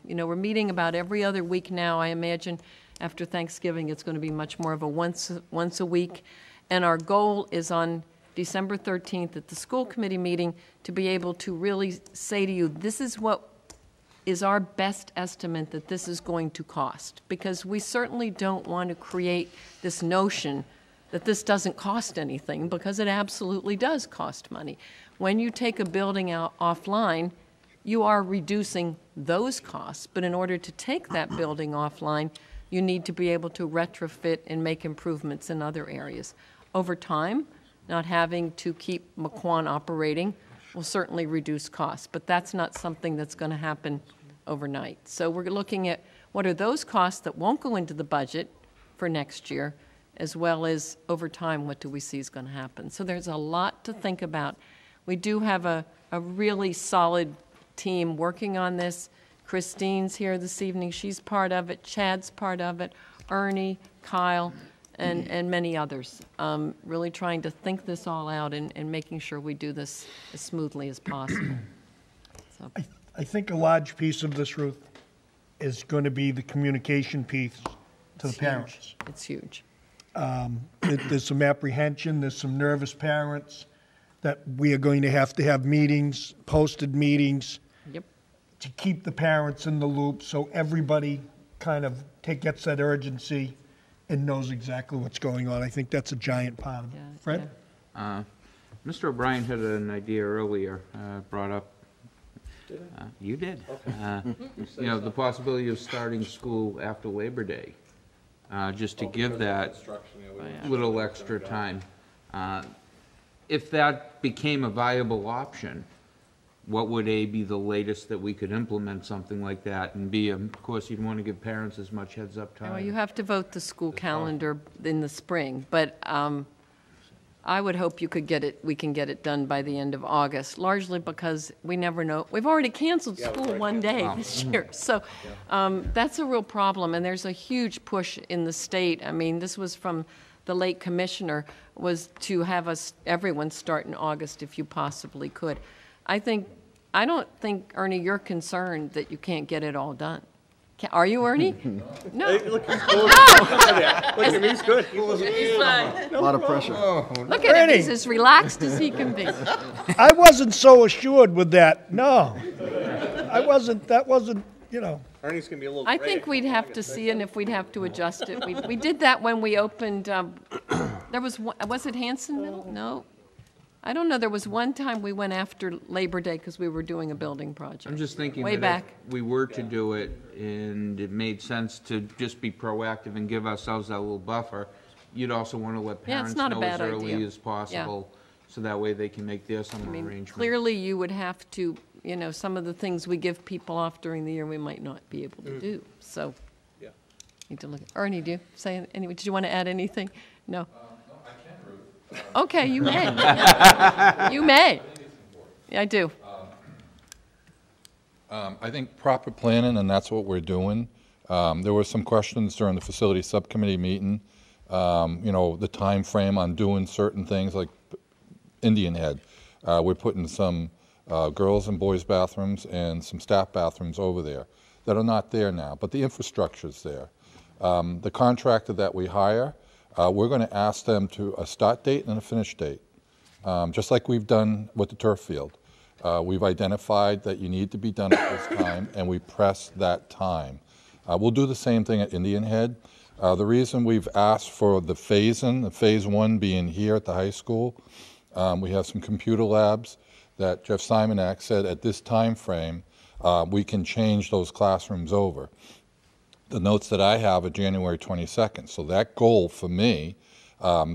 you know, we're meeting about every other week now. I imagine after Thanksgiving, it's going to be much more of a once a week. And our goal is on December 13th at the school committee meeting to be able to really say to you, this is what is our best estimate that this is going to cost. Because we certainly don't want to create this notion that this doesn't cost anything, because it absolutely does cost money. When you take a building out offline, you are reducing those costs. But in order to take that building offline, you need to be able to retrofit and make improvements in other areas. Over time, not having to keep McQuan operating will certainly reduce costs, but that's not something that's going to happen overnight. So we're looking at what are those costs that won't go into the budget for next year, as well as over time, what do we see is going to happen. So there's a lot to think about. We do have a really solid team working on this. Christine's here this evening. She's part of it. Chad's part of it. Ernie, Kyle, and many others. Really trying to think this all out and making sure we do this as smoothly as possible. So. I think a large piece of this, Ruth, is going to be the communication piece to the parents. It's huge. There's some apprehension, there's some nervous parents that we are going to have meetings, posted meetings, yep, to keep the parents in the loop so everybody kind of gets that urgency and knows exactly what's going on. I think that's a giant part of it. Fred? Mr. O'Brien had an idea earlier, brought up. You did. You know, the possibility of starting school after Labor Day, just to give that little extra time. If that became a viable option, what would A, be the latest that we could implement something like that, and B, of course, you'd want to give parents as much heads-up time. Well, you have to vote the school calendar in the spring, but I would hope we can get it done by the end of August, largely because we never know. We've already canceled school one day this year, so that's a real problem, and there's a huge push in the state. I mean, this was from the late commissioner, was to have everyone start in August if you possibly could. I don't think, Ernie, you're concerned that you can't get it all done. Are you, Ernie? No. Hey, look, he's cool. Look at him, he's good. He's fine. A lot of pressure. Look at him, he's as relaxed as he can be. I wasn't so assured with that, no. That wasn't, you know. Ernie's going to be a little I think we'd have to see, and if we'd have to adjust it. We did that when we opened, there was it Hanson Middle? No. I don't know. There was one time we went after Labor Day because we were doing a building project. I'm just thinking way that back. If we were to do it and it made sense to just be proactive and give ourselves that little buffer, you'd also want to let parents know as early as possible so that way they can make their summer arrangements. Clearly you would have to, you know, some of the things we give people off during the year we might not be able to do. So, need to look. Ernie, do you say anyway? Did you want to add anything? No. Okay, you may. You may. Yeah, I do. I think proper planning, and that's what we're doing. There were some questions during the facility subcommittee meeting, you know, the time frame on doing certain things like Indian Head. We're putting some girls' and boys' bathrooms and some staff bathrooms over there that are not there now, but the infrastructure's there. The contractor that we hire, we're going to ask them to a start date and a finish date, just like we've done with the turf field. We've identified that you need to be done at this time, and we press that time. We'll do the same thing at Indian Head. The reason we've asked for the phase-in, the phase one being here at the high school, we have some computer labs that Jeff Simonak said at this time frame, we can change those classrooms over. The notes that I have are January 22nd. So that goal for me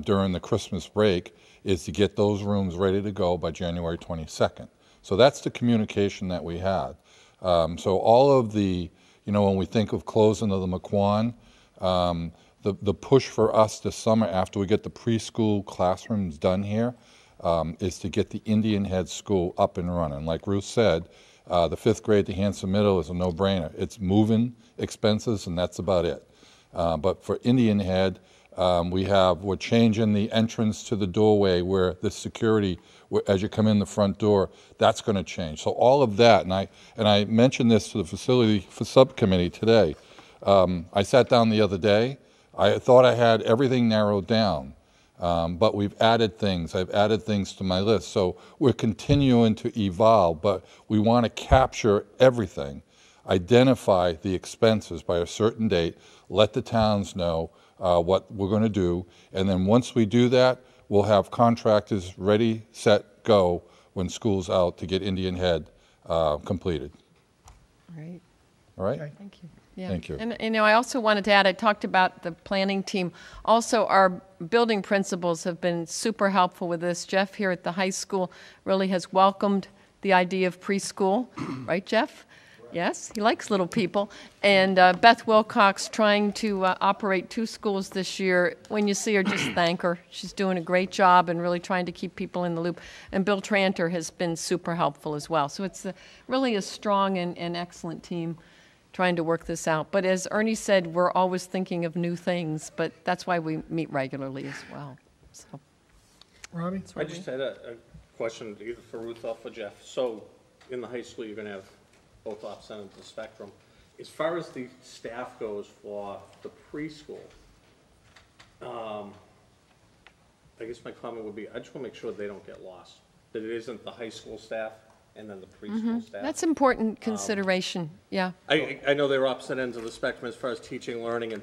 during the Christmas break is to get those rooms ready to go by January 22nd. So that's the communication that we had. So all of the, you know, when we think of closing of the McQuan, the push for us this summer, after we get the preschool classrooms done here, is to get the Indian Head School up and running. Like Ruth said, the 5th grade to Hanson Middle is a no-brainer. It's moving expenses, and that's about it. But for Indian Head, we're changing the entrance to the doorway where the security, as you come in the front door, that's going to change. So all of that, and I mentioned this to the facility subcommittee today. I sat down the other day. I thought I had everything narrowed down, but we've added things. I've added things to my list. So we're continuing to evolve, but we want to capture everything, identify the expenses by a certain date, let the towns know what we're going to do, and then once we do that, we'll have contractors ready, set, go when school's out to get Indian Head completed. Right. All right? Okay. Thank you. Yeah. Thank you. And I also wanted to add, I talked about the planning team. Also, our building principals have been super helpful with this. Jeff here at the high school really has welcomed the idea of preschool. Right, Jeff? Yes, he likes little people. And Beth Wilcox trying to operate 2 schools this year. When you see her, just thank her. She's doing a great job and really trying to keep people in the loop. And Bill Tranter has been super helpful as well. So it's really a strong and excellent team trying to work this out. But as Ernie said, we're always thinking of new things, but that's why we meet regularly as well. So, Robbie? I just had a question either for Ruth or for Jeff. So in the high school, you're going to have both opposite ends of the spectrum. As far as the staff goes for the preschool, I guess my comment would be, I just want to make sure they don't get lost, that it isn't the high school staff and then the preschool staff. that's important consideration, yeah. I know they're opposite ends of the spectrum as far as teaching, learning, and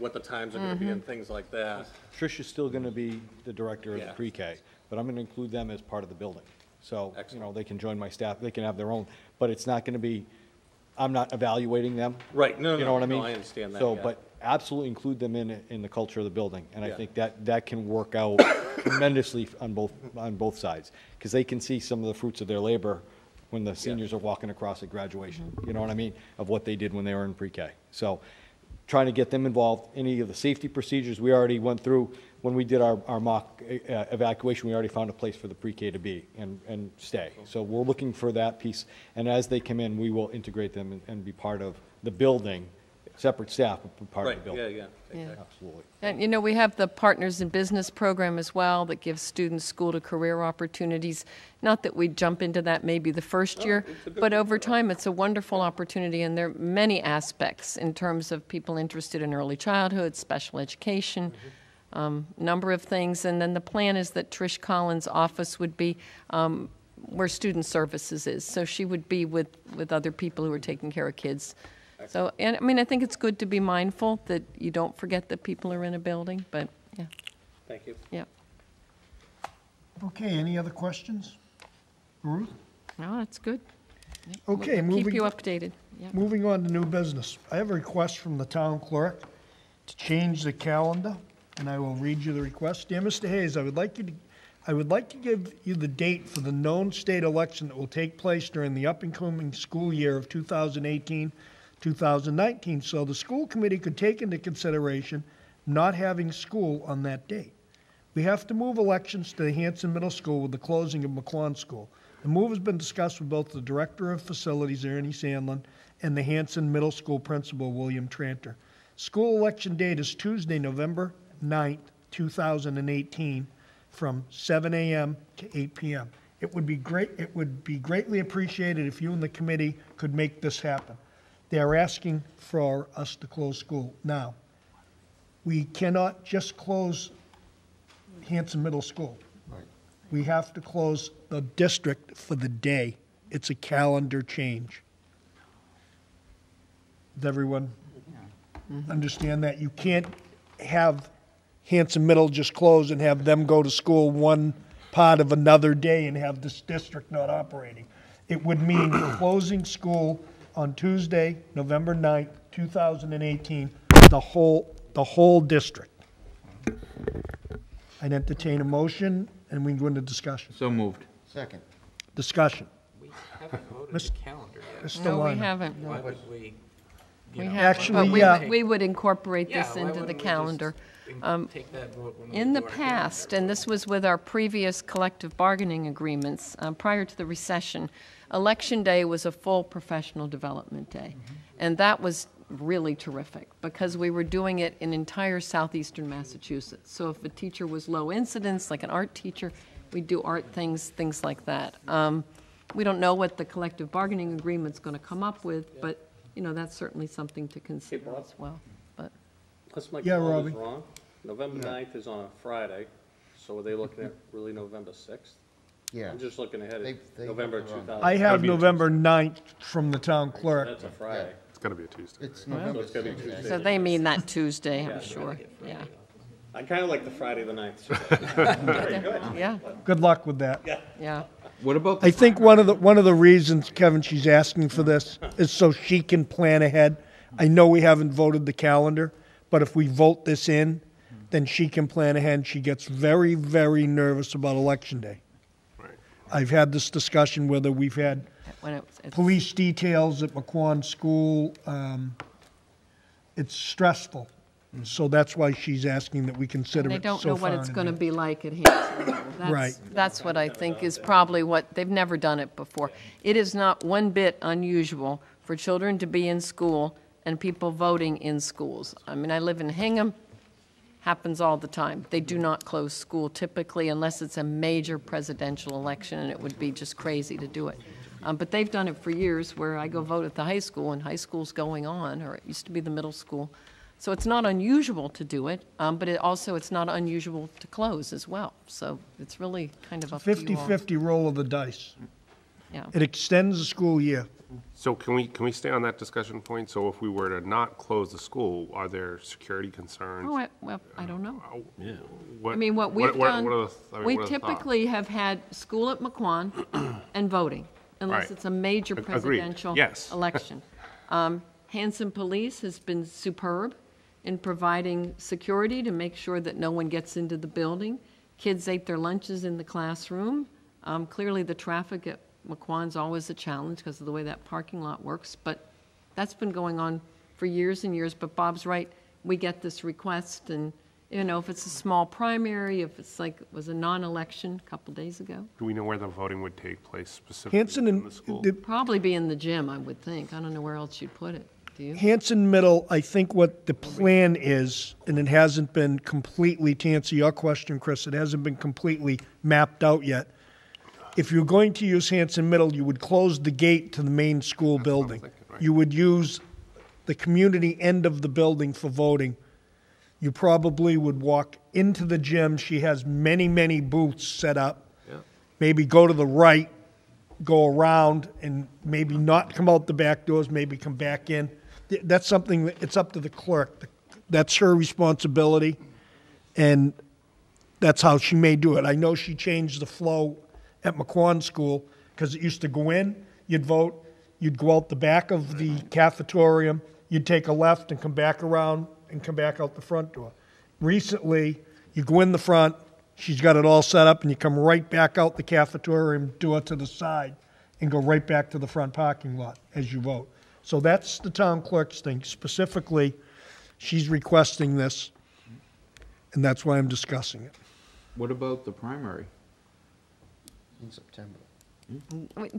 what the times are going to be and things like that. Trish is still going to be the director of the pre-K, but I'm going to include them as part of the building. So, you know, they can join my staff, they can have their own, but it's not going to be, I'm not evaluating them. Right, no, You know what I mean? no, I understand that, So, yeah. but absolutely include them in the culture of the building, and I Yeah. think that can work out tremendously on both sides, because they can see some of the fruits of their labor when the seniors are walking across at graduation, you know what I mean, of what they did when they were in pre-K. So, trying to get them involved, any of the safety procedures we already went through, when we did our mock evacuation, we already found a place for the pre-K to be and stay. So we're looking for that piece, and as they come in, we will integrate them and be part of the building, separate staff, but part of the building. Yeah. Absolutely. And, you know, we have the Partners in Business program as well that gives students school-to-career opportunities. Not that we jump into that maybe the first year, but over time, it's a wonderful opportunity, and there are many aspects in terms of people interested in early childhood, special education, number of things. And then the plan is that Trish Collins' office would be where student services is. So she would be with other people who are taking care of kids. So, and I mean, I think it's good to be mindful that you don't forget that people are in a building, but yeah. Thank you. Yeah. Okay, any other questions? Ruth? No, that's good. Yep. Okay, We'll keep moving- you updated. Yep. Moving on to new business. I have a request from the town clerk to change the calendar, and I will read you the request. Dear Mr. Hayes, I would like to give you the date for the known state election that will take place during the up-and-coming school year of 2018-2019, so the school committee could take into consideration not having school on that date. We have to move elections to the Hanson Middle School with the closing of McClellan School. The move has been discussed with both the Director of Facilities, Ernie Sandlin, and the Hanson Middle School Principal, William Tranter. School election date is Tuesday, November 9th, 2018, from 7 a.m. to 8 p.m. It would be greatly appreciated if you and the committee could make this happen. They are asking for us to close school. Now, we cannot just close Hanson Middle School. We have to close the district for the day. It's a calendar change. Does everyone understand that? You can't have Hanson Middle just close and have them go to school one part of another day and have this district not operating. It would mean closing school on Tuesday, November 9th, 2018, the whole district. I'd entertain a motion, and we can go into discussion. So moved. Second. Discussion. We haven't voted Mr. the calendar yet. Mr. No, we Lyman. haven't. Why would we you know. Actually, But yeah. we would incorporate Yeah, this why into the wouldn't we just calendar. take that vote when we In the do our past, and this was with our previous collective bargaining agreements, prior to the recession, Election Day was a full professional development day. And that was really terrific because we were doing it in entire southeastern Massachusetts. So if a teacher was low incidence, like an art teacher, we'd do art things like that. We don't know what the collective bargaining agreement's going to come up with, but, you know, that's certainly something to consider as well. But Unless my Yeah, calendar's Robbie. wrong, November 9th is on a Friday, so are they looking at really November 6th? Yeah. I'm just looking ahead They- at they November have it wrong. 2000. I have November 9th from the town clerk. That's a Friday. It's got to be a Tuesday. It's So November it's gotta be 6th. Tuesday. so they mean that Tuesday, Yeah. I'm sure. Yeah. I kind of like the Friday the 9th. Very good. Yeah, Good luck with that. yeah. What about I think one of the reasons, Kevin, she's asking for this is so she can plan ahead. I know we haven't voted the calendar, but if we vote this in, then she can plan ahead. She gets very, very nervous about Election Day. Right. I've had this discussion whether we've had When it's police details at McQuon School. It's stressful. So that's why she's asking that we consider They it don't so know what far it's in going to advance. be like at Hanson. Right. That's what I think is probably what, they've never done it before. It is not one bit unusual for children to be in school and people voting in schools. I mean, I live in Hingham, happens all the time. They do not close school typically unless it's a major presidential election, and it would be just crazy to do it. But they've done it for years where I go vote at the high school, and high school's going on, or it used to be the middle school. So it's not unusual to do it, but it's not unusual to close as well. So it's really kind of up to you all. 50-50 roll of the dice. Yeah. It extends the school year. So can we stay on that discussion point? So if we were to not close the school, are there security concerns? Oh, well, I don't know. Yeah. I mean, what we've done, we what are the typically have had school at McQuon and voting, unless Right. it's a major Agreed. presidential Yes. election. Hanson Police has been superb in providing security to make sure that no one gets into the building. Kids ate their lunches in the classroom. Clearly, the traffic at McQuon's always a challenge because of the way that parking lot works, but that's been going on for years and years. But Bob's right, we get this request, and, you know, if it's a small primary, if it's like it was a non-election a couple days ago, Do we know where the voting would take place specifically Hanson in and the school? probably be in the gym, I would think. I don't know where else you'd put it. Do you? Hanson Middle, I think what the plan is, and it hasn't been completely, to answer your question, Chris, it hasn't been completely mapped out yet. If you're going to use Hanson Middle, you would close the gate to the main school building. You would use the community end of the building for voting. You probably would walk into the gym. She has many, many booths set up. Yeah. Maybe go to the right, go around, and maybe not come out the back doors, maybe come back in. That's something that, it's up to the clerk. That's her responsibility, and that's how she may do it. I know she changed the flow at McQuon School, because it used to go in, you'd vote, you'd go out the back of the cafetorium, you'd take a left and come back around and come back out the front door. Recently, you go in the front, she's got it all set up, and you come right back out the cafetorium door to the side and go right back to the front parking lot as you vote. So that's the town clerk's thing. Specifically, she's requesting this, and that's why I'm discussing it. What about the primary? In September.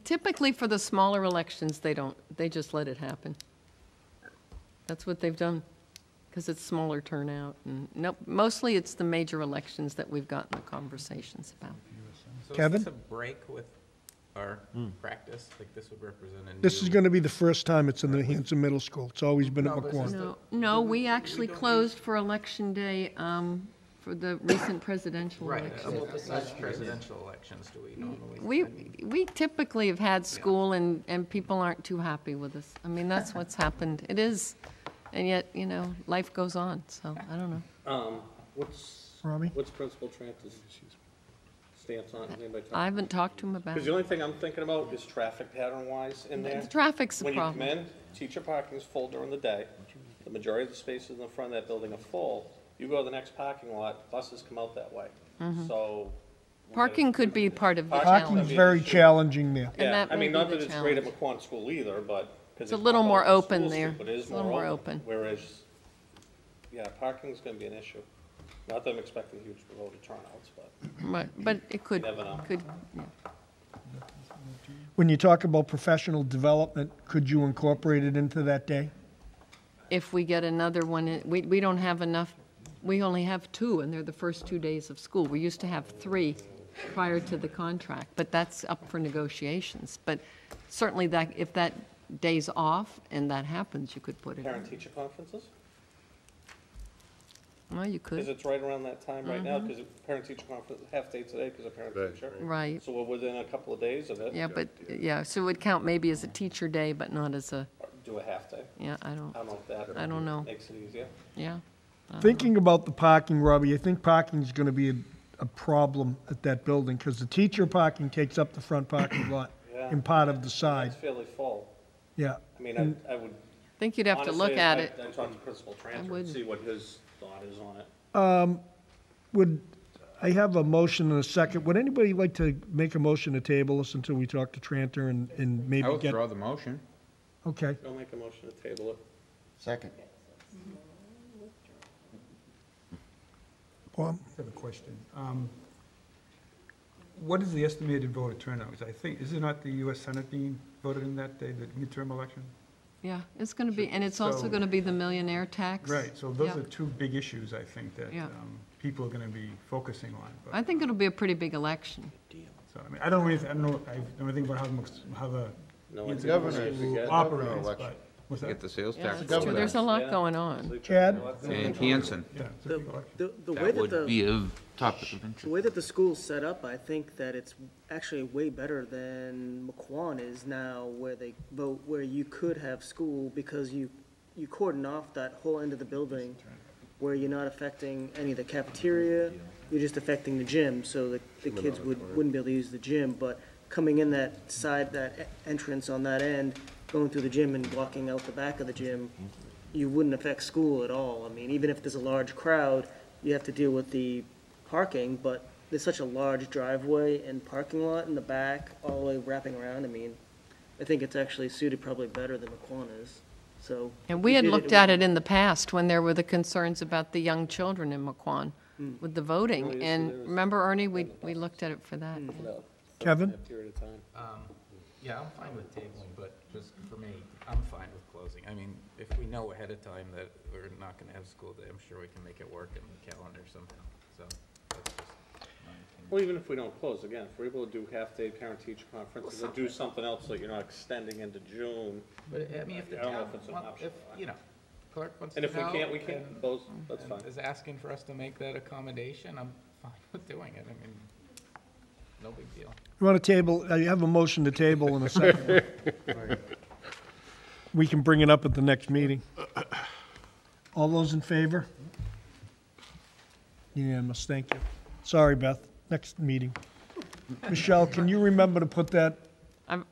Typically, for the smaller elections, they just let it happen. That's what they've done, because it's smaller turnout. And no, mostly it's the major elections that we've gotten the conversations about. So Kevin? is this a break with our practice? Like this would represent a new... This is going to be the first time it's in the Hanson Middle School. It's always been at No, but this is McQuon. No, we actually closed for Election Day for the recent presidential Right, election. besides presidential elections, do we normally... We typically have had school, and people aren't too happy with us. I mean, that's what's happened. It is, and yet, you know, life goes on, so I don't know. Robbie? What's Principal Trance's stance on it? Anybody talk? I haven't talked to him about Because it. the only thing I'm thinking about is traffic pattern-wise in there. The traffic's a When you problem. come in, teacher parking is full during the day. The majority of the spaces in the front of that building are full. You go to the next parking lot, buses come out that way. Mhm. So. Parking could be part of the Parking- challenge. Parking's very challenging there. And Yeah, that I may mean, be not the that it's great at challenge. McQuon School either, but 'Cause It's a it's little not more like the open school there. street, but it is It's a little more open. Whereas, yeah, parking's gonna be an issue. Not that I'm expecting huge voter turnouts, but Right, but it could, never know. yeah. When you talk about professional development, could you incorporate it into that day? If we get another one, we don't have enough, we only have 2, and they're the first 2 days of school. We used to have 3 prior to the contract, but that's up for negotiations. But certainly that, if that day's off and that happens, you could put it in. Parent-teacher conferences? Well, you Because could, it's right around that time right now, because parent-teacher conference, half-day today because of parent-teacher. Right. So we're within a couple of days of it. yeah, but, yeah, so it would count maybe as a teacher day, but not as a, Do a half-day. yeah, I don't know if that. I don't know. Makes it easier. yeah. Thinking about the parking, Robbie, I think parking is going to be a problem at that building because the teacher parking takes up the front parking lot Yeah. and part of the side. It's fairly full. Yeah. I mean, And- I would. I think you'd have to look honestly, at I- it. I'd talk to Principal Tranter would. and see what his thought is on it. Would, I have a motion and a second. Would anybody like to make a motion to table this until we talk to Tranter and maybe I get? withdraw the motion. Okay. I'll make a motion to table it. Second. Bob? I have a question. What is the estimated voter turnout? 'Cause I think, is it not the US Senate being voted in that day, the midterm election? Yeah, it's going to be, and it's also So- going to be the millionaire tax. Right, so those Yeah. are 2 big issues, I think, that Yeah. people are going to be focusing on. But- I think it'll be a pretty big election. So, I mean, I don't know anything about how the No, Yancy governor, school you get- operates, governor but, what's that? Get the sales Yeah, tax. that's true. There's a lot going on. Chad? And Hanson. Yeah, it's a big election. The way That that would the, be a topic of the interest. way that the school's set up, I think that it's actually way better than McQuan is now, where they vote, where you could have school because you cordon off that whole end of the building where you're not affecting any of the cafeteria, you're just affecting the gym, so the kids wouldn't be able to use the gym, but coming in that side, that entrance on that end, going through the gym and walking out the back of the gym, you wouldn't affect school at all. I mean, even if there's a large crowd, you have to deal with the parking, but there's such a large driveway and parking lot in the back, all the way wrapping around. I mean, I think it's actually suited probably better than McQuan is, so. And if we you had did looked at it in the past when there were the concerns about the young children in McQuan with the voting. And remember, Ernie, we looked at it for that. Kevin? Period of time. Yeah, I'm fine with tabling, but just for me, I'm fine with closing. I mean, if we know ahead of time that we're not gonna have school day, I'm sure we can make it work in the calendar somehow, so that's just my opinion. Well, even if we don't close, again, if we're able to do half-day parent-teacher conferences or do something else that you're not extending into June. But, I mean, if the I don't know town, if it's an want- option. if, you know, clerk wants to And if we know can't, we can't and- close, that's and fine. is asking for us to make that accommodation, I'm fine with doing it. I mean, no big deal. You want to table, you have a motion to table in a second. We can bring it up at the next meeting. All those in favor? Unanimous, thank you. Sorry, Beth, next meeting. Michelle, can you remember to put that?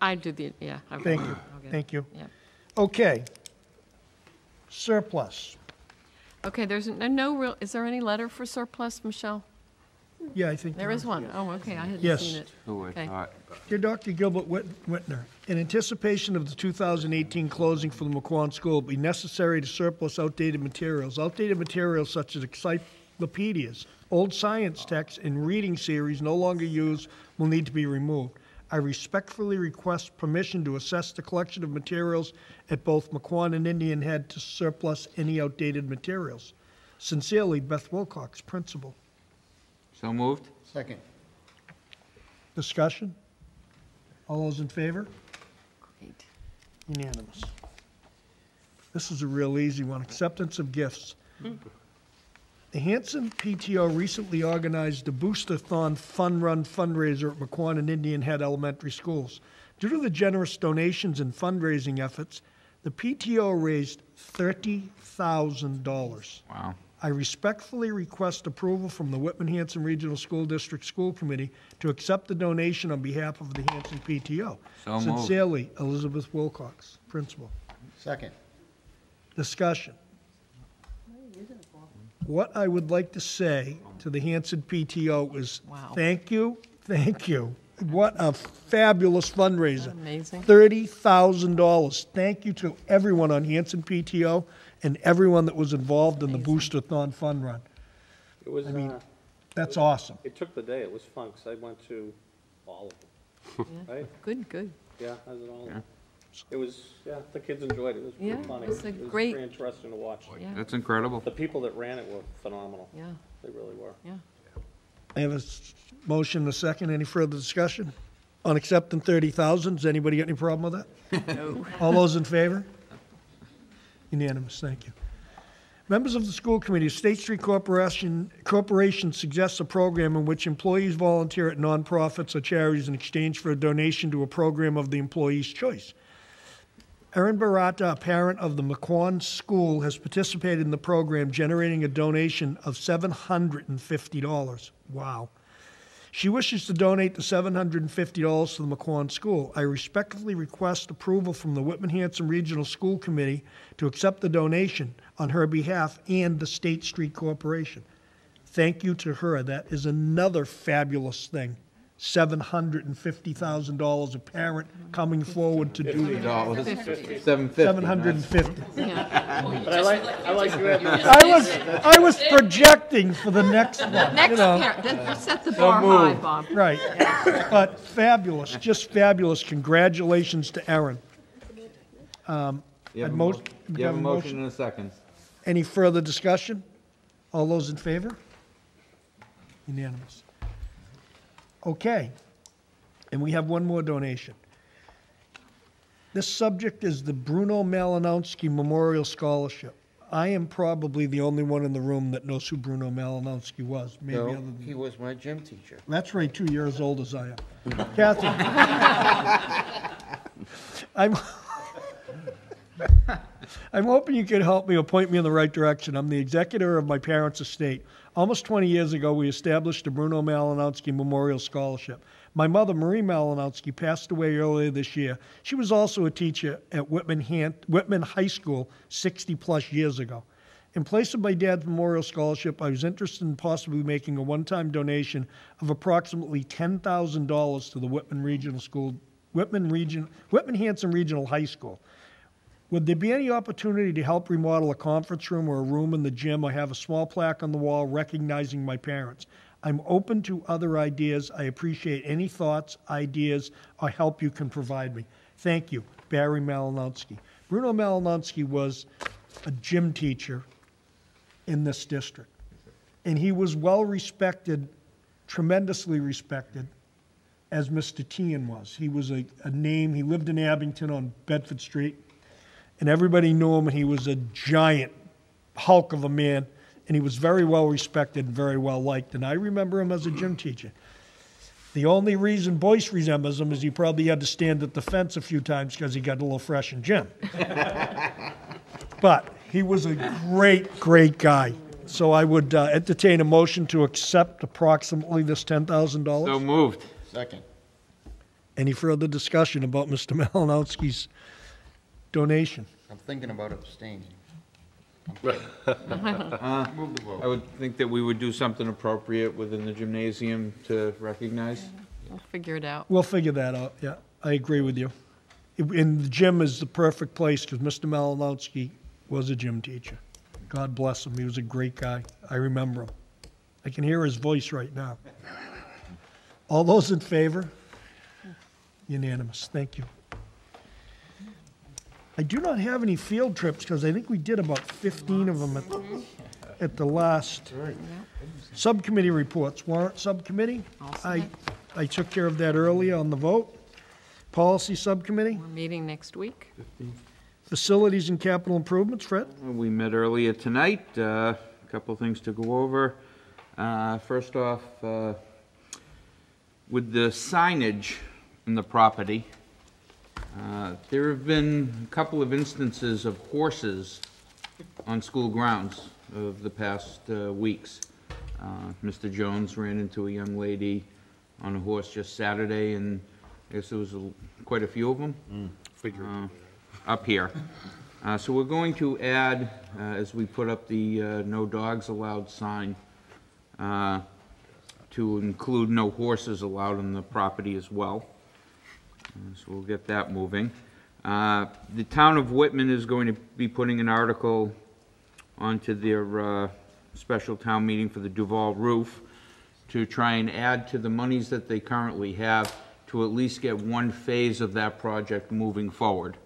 I do the, yeah. Thank you, thank you. Yeah. Okay. Surplus. Okay, there's no real, is there any letter for surplus, Michelle? Yeah, I think. There is one. Oh, okay, I hadn't Yes. seen it. Who I Okay. thought. Dear Dr. Gilbert Whitner, in anticipation of the 2018 closing for the McQuan School, it will be necessary to surplus outdated materials. Outdated materials such as encyclopedias, old science texts, and reading series no longer used will need to be removed. I respectfully request permission to assess the collection of materials at both McQuan and Indian Head to surplus any outdated materials. Sincerely, Beth Wilcox, Principal. So moved? Second. Discussion? All those in favor? Great. Unanimous. This is a real easy one. Acceptance of gifts. The Hanson PTO recently organized a Booster-thon fun run fundraiser at McQuan and Indian Head Elementary Schools. Due to the generous donations and fundraising efforts, the PTO raised $30,000. Wow. I respectfully request approval from the Whitman-Hanson Regional School District School Committee to accept the donation on behalf of the Hanson PTO. So moved. Sincerely, Elizabeth Wilcox, Principal. Second. Discussion. What I would like to say to the Hanson PTO is Wow. thank you, What a fabulous fundraiser. Amazing. $30,000. Thank you to everyone on Hanson PTO and everyone that was involved in the Booster-thon fun run. It was, That's awesome. it took the day. It was fun, 'cause I went to all of them, right? Good, good. Yeah, I was at all of them. It was, yeah, the kids enjoyed it. It was Yeah, pretty funny. it was a It was great- very interesting to watch. Yeah. That's incredible. The people that ran it were phenomenal. Yeah. They really were. Yeah. I have a motion and a second. Any further discussion? On accepting 30,000, does anybody got any problem with that? No. All those in favor? Unanimous, thank you. Members of the school committee, State Street Corporation suggests a program in which employees volunteer at nonprofits or charities in exchange for a donation to a program of the employee's choice. Erin Barata, a parent of the McQuon School, has participated in the program, generating a donation of $750. Wow. She wishes to donate the $750 to the McQuon School. I respectfully request approval from the Whitman-Hanson Regional School Committee to accept the donation on her behalf and the State Street Corporation. Thank you to her. That is another fabulous thing. $750,000, a parent coming forward to do that. $750. But I like you having. I was projecting for the next one. Next you know. year, then set the bar high, Bob. Right. But fabulous, just fabulous. Congratulations to Erin. You have I'd you have a motion and a second. Any further discussion? All those in favor? Unanimous. Okay. And we have one more donation. This subject is the Bruno Malinowski Memorial Scholarship. I am probably the only one in the room that knows who Bruno Malinowski was. Maybe No, other than he was my gym teacher. That's right, 2 years old as I am. Kathy. I'm hoping you can help me or point me in the right direction. I'm the executor of my parents' estate. Almost 20 years ago, we established the Bruno Malinowski Memorial Scholarship. My mother, Marie Malinowski, passed away earlier this year. She was also a teacher at Whitman High School 60-plus years ago. In place of my dad's memorial scholarship, I was interested in possibly making a one-time donation of approximately $10,000 to the Whitman-Hanson Regional High School. Would there be any opportunity to help remodel a conference room or a room in the gym or have a small plaque on the wall recognizing my parents? I'm open to other ideas. I appreciate any thoughts, ideas, or help you can provide me. Thank you, Barry Malinowski. Bruno Malinowski was a gym teacher in this district, and he was well respected, tremendously respected, as Mr. Tian was. He was a name. He lived in Abington on Bedford Street. And everybody knew him, and he was a giant hulk of a man, and he was very well respected and very well liked, and I remember him as a gym teacher. The only reason Boyce remembers him is he probably had to stand at the fence a few times because he got a little fresh in gym. But he was a great, great guy. So I would entertain a motion to accept approximately this $10,000. So moved. Second. Any further discussion about Mr. Malinowski's donation? I'm thinking about abstaining. I would think that we would do something appropriate within the gymnasium to recognize. We'll figure it out. We'll figure that out, yeah. I agree with you. And the gym is the perfect place because Mr. Malinowski was a gym teacher. God bless him. He was a great guy. I remember him. I can hear his voice right now. All those in favor? Unanimous. Thank you. I do not have any field trips because I think we did about 15 of them at the last. Subcommittee reports. Warrant Subcommittee. I took care of that earlier on the vote. Policy Subcommittee. We're meeting next week. Facilities and Capital Improvements. Fred? We met earlier tonight. A couple things to go over. First off, with the signage in the property, there have been a couple of instances of horses on school grounds of the past weeks. Mr. Jones ran into a young lady on a horse just Saturday, and I guess there was quite a few of them up here. So we're going to add, as we put up the no dogs allowed sign, to to include no horses allowed on the property as well. So we'll get that moving. The town of Whitman is going to be putting an article onto their special town meeting for the Duval roof to try and add to the monies that they currently have to at least get one phase of that project moving forward.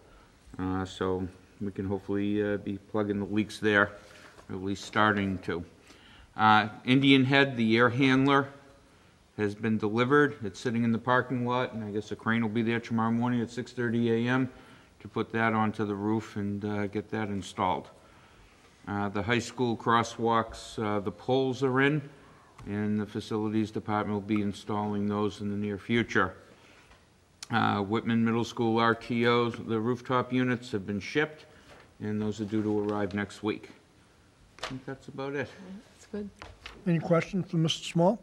So we can hopefully be plugging the leaks there, or at least starting to. Indian Head, the air handler, has been delivered. It's sitting in the parking lot, and I guess a crane will be there tomorrow morning at 6:30 a.m. to put that onto the roof and get that installed. The high school crosswalks, the poles are in, and the facilities department will be installing those in the near future. Whitman Middle School RTOs, the rooftop units have been shipped, and those are due to arrive next week. I think that's about it. That's good. Any questions for Mr. Small?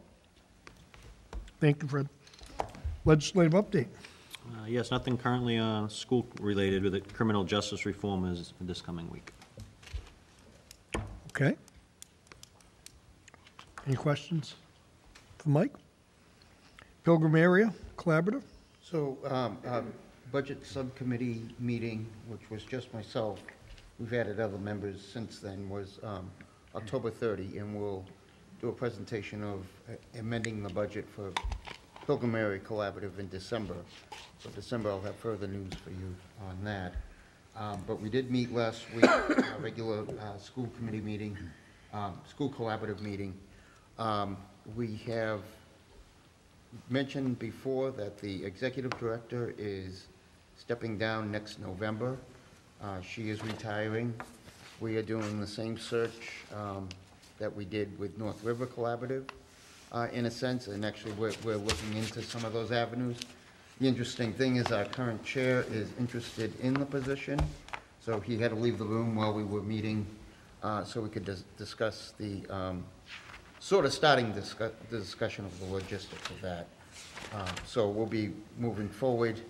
Thank you, Fred. Legislative update. Yes, nothing currently school-related, with the criminal justice reform is this coming week. Okay. Any questions for Mike? Pilgrim Area Collaborative? So, budget subcommittee meeting, which was just myself, we've added other members since then, was October 30, and we'll do a presentation of amending the budget for Pilgrim Area Collaborative in December. So December, I'll have further news for you on that. But we did meet last week, a regular school committee meeting, school collaborative meeting. We have mentioned before that the executive director is stepping down next November. She is retiring. We are doing the same search that we did with North River Collaborative, in a sense, and actually we're looking into some of those avenues. The interesting thing is our current chair is interested in the position, so he had to leave the room while we were meeting so we could discuss the sort of starting the discussion of the logistics of that. So we'll be moving forward.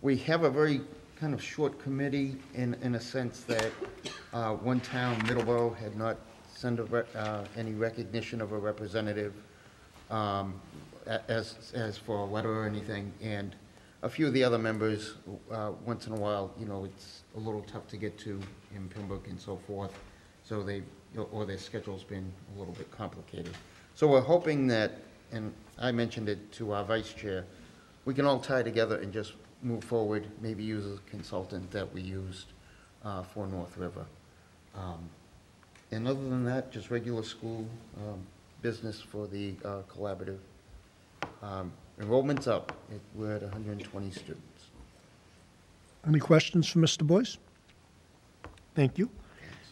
We have a very kind of short committee in a sense that one town, Middleborough, had not sent any recognition of a representative as for a letter or anything, and a few of the other members, once in a while, you know, it's a little tough to get to in Pembroke and so forth, so or their schedule's been a little bit complicated. So we're hoping that, and I mentioned it to our vice chair, we can all tie together and just move forward, maybe use a consultant that we used for North River. And other than that, just regular school business for the collaborative. Enrollment's up. We're at 120 students. Any questions for Mr. Boyce? Thank you.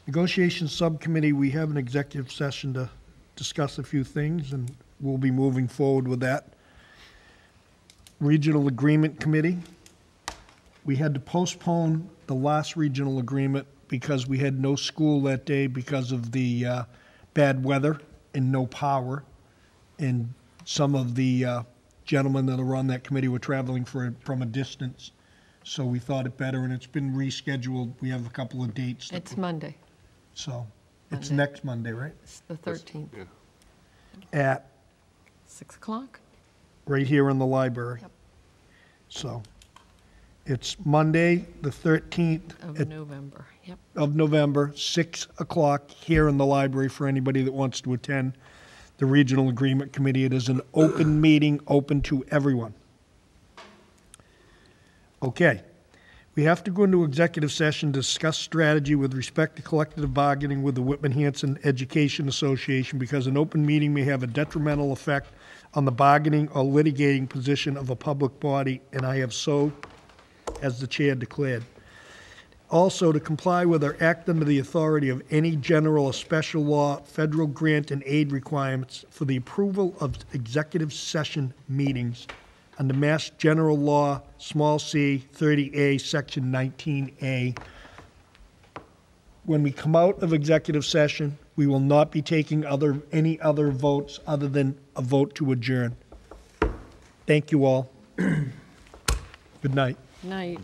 Negotiations Subcommittee, we have an executive session to discuss a few things, and we'll be moving forward with that. Regional Agreement Committee, we had to postpone the last regional agreement because we had no school that day because of the bad weather and no power. And some of the gentlemen that are on that committee were traveling from a distance. So we thought it better, and it's been rescheduled. We have a couple of dates. It's Monday. So it's Monday. next Monday, right? It's the 13th. Yeah. At 6 o'clock? right here in the library. Yep. So it's Monday, the 13th Of November, yep. of November, 6 o'clock here in the library for anybody that wants to attend the Regional Agreement Committee. It is an open meeting, open to everyone. Okay. We have to go into executive session to discuss strategy with respect to collective bargaining with the Whitman-Hanson Education Association because an open meeting may have a detrimental effect on the bargaining or litigating position of a public body, and I have so, as the chair declared. Also, to comply with or act under the authority of any general or special law, federal grant and aid requirements for the approval of executive session meetings under Mass General Law, small c, 30A, Section 19A. When we come out of executive session, we will not be taking any other votes other than a vote to adjourn. Thank you all. Good night. Night.